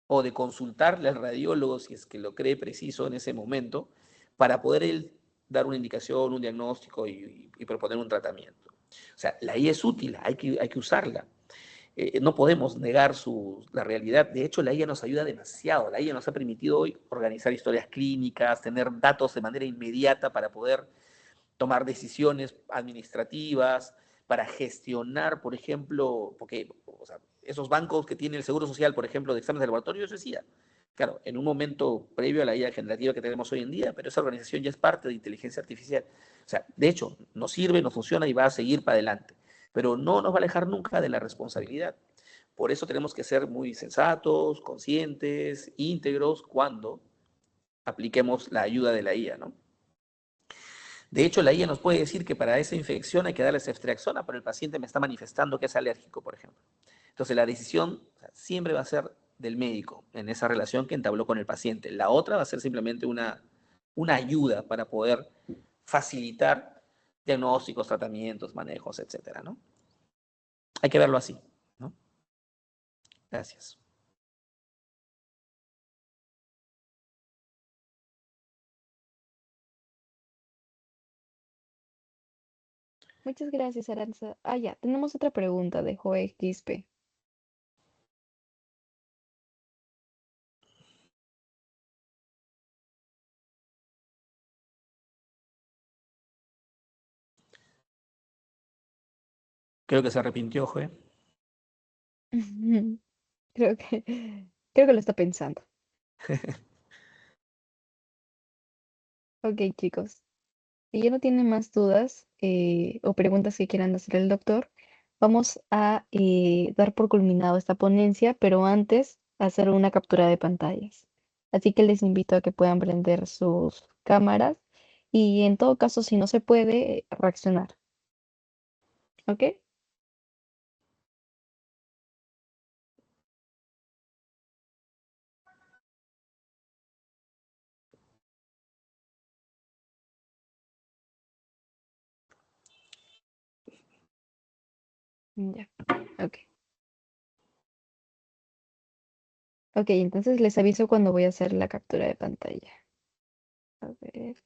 o de consultarle al radiólogo si es que lo cree preciso en ese momento para poder él dar una indicación, un diagnóstico y proponer un tratamiento. O sea, la IA es útil, hay que usarla. No podemos negar la realidad. De hecho, la IA nos ayuda demasiado. La IA nos ha permitido hoy organizar historias clínicas, tener datos de manera inmediata para poder tomar decisiones administrativas, para gestionar, por ejemplo, porque o sea, esos bancos que tiene el Seguro Social, por ejemplo, de exámenes de laboratorio, eso decía, claro, en un momento previo a la IA generativa que tenemos hoy en día, pero esa organización ya es parte de inteligencia artificial. O sea, de hecho, nos sirve, nos funciona y va a seguir para adelante, pero no nos va a alejar nunca de la responsabilidad. Por eso tenemos que ser muy sensatos, conscientes, íntegros cuando apliquemos la ayuda de la IA, ¿no? De hecho, la IA nos puede decir que para esa infección hay que darle ceftriaxona, pero el paciente me está manifestando que es alérgico, por ejemplo. Entonces, la decisión siempre va a ser del médico en esa relación que entabló con el paciente. La otra va a ser simplemente una ayuda para poder facilitar diagnósticos, tratamientos, manejos, etcétera, ¿no? Hay que verlo así, ¿no? Gracias. Muchas gracias, Aranza. Ah, ya, tenemos otra pregunta de Joe Quispe. Creo que se arrepintió, Joe. Creo que, creo que lo está pensando. Ok, chicos. Si ya no tienen más dudas o preguntas que quieran hacer el doctor, vamos a dar por culminado esta ponencia, pero antes hacer una captura de pantallas. Así que les invito a que puedan prender sus cámaras y en todo caso, si no se puede, reaccionar. ¿Ok? Ya. Ok. Ok, entonces les aviso cuando voy a hacer la captura de pantalla. A ver,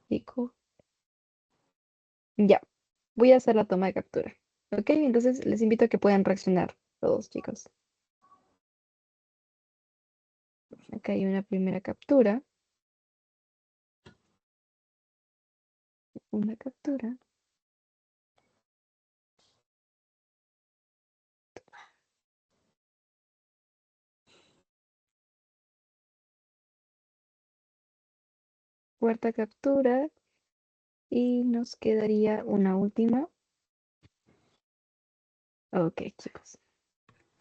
chico. Ya, voy a hacer la toma de captura. Ok, entonces les invito a que puedan reaccionar todos, chicos. Acá hay una primera captura. Una captura. Cuarta captura. Y nos quedaría una última. Ok, chicos.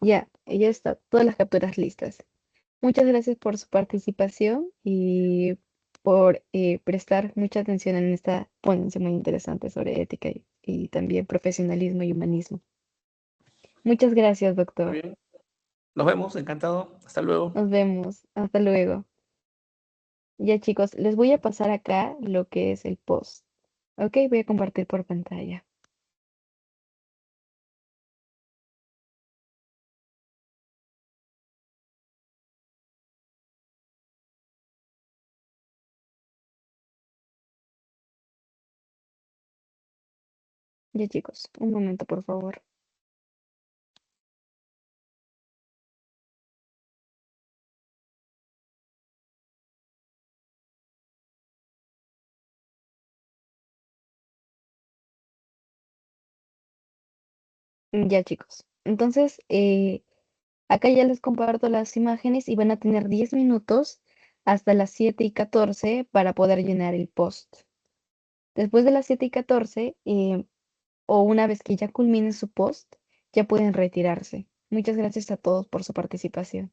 Ya está. Todas las capturas listas. Muchas gracias por su participación y por prestar mucha atención en esta ponencia muy interesante sobre ética y también profesionalismo y humanismo. Muchas gracias, Muy doctor. bien. Nos vemos, encantado. Hasta luego. Nos vemos. Hasta luego. Ya, chicos, les voy a pasar acá lo que es el post. Ok, voy a compartir por pantalla. Ya, chicos, un momento, por favor. Ya, chicos. Entonces, acá ya les comparto las imágenes y van a tener 10 minutos hasta las 7:14 para poder llenar el post. Después de las 7:14, o una vez que ya culminen su post, ya pueden retirarse. Muchas gracias a todos por su participación.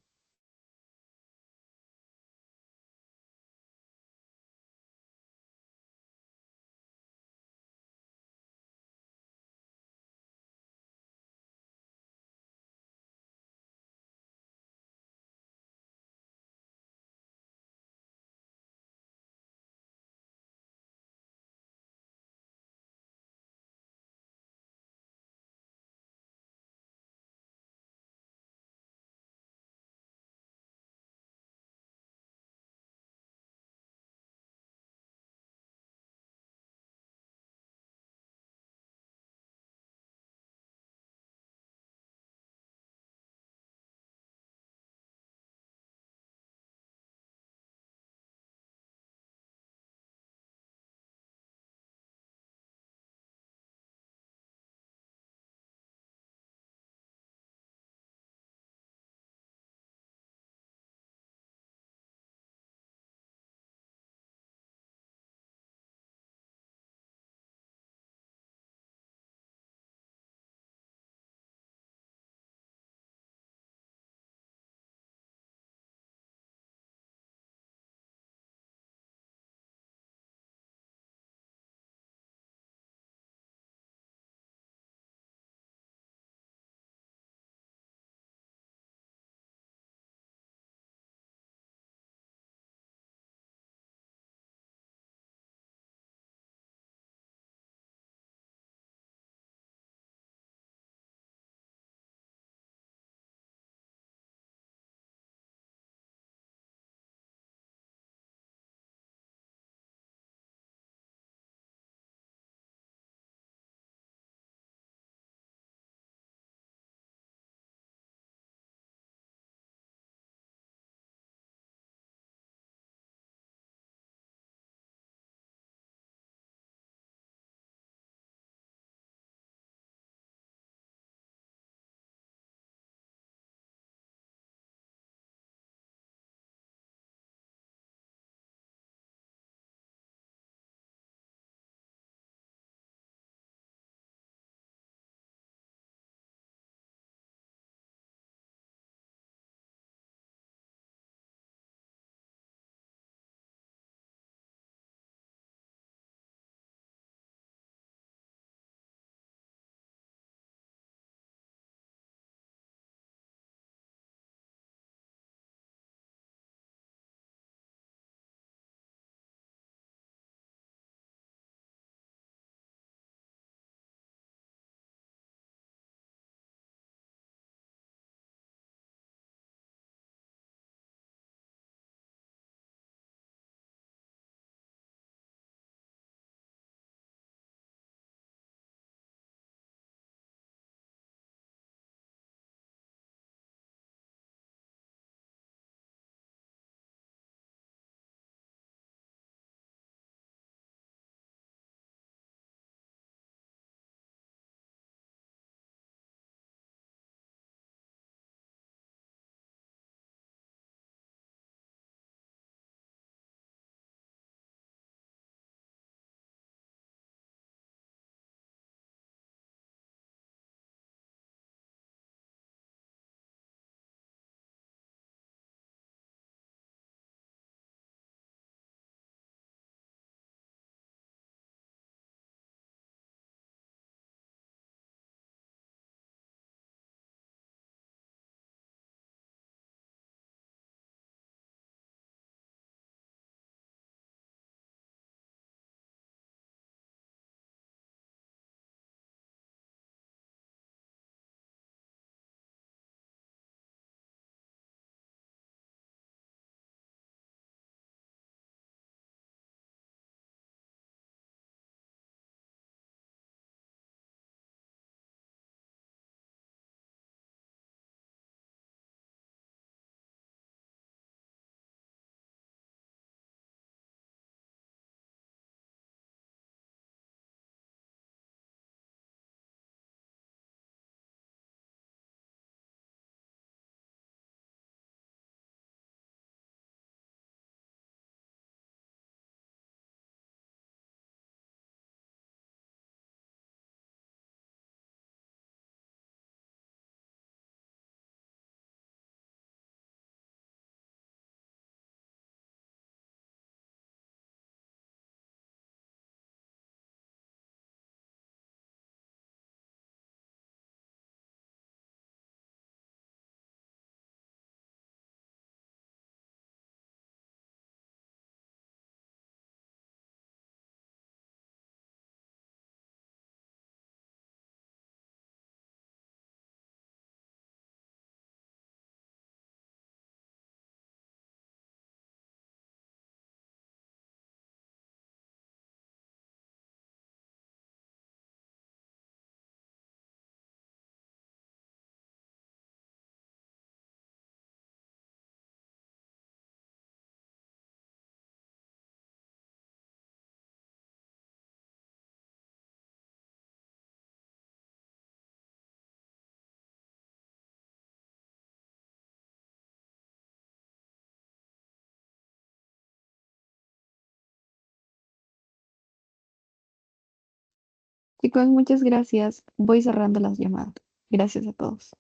Chicos, muchas gracias. Voy cerrando las llamadas. Gracias a todos.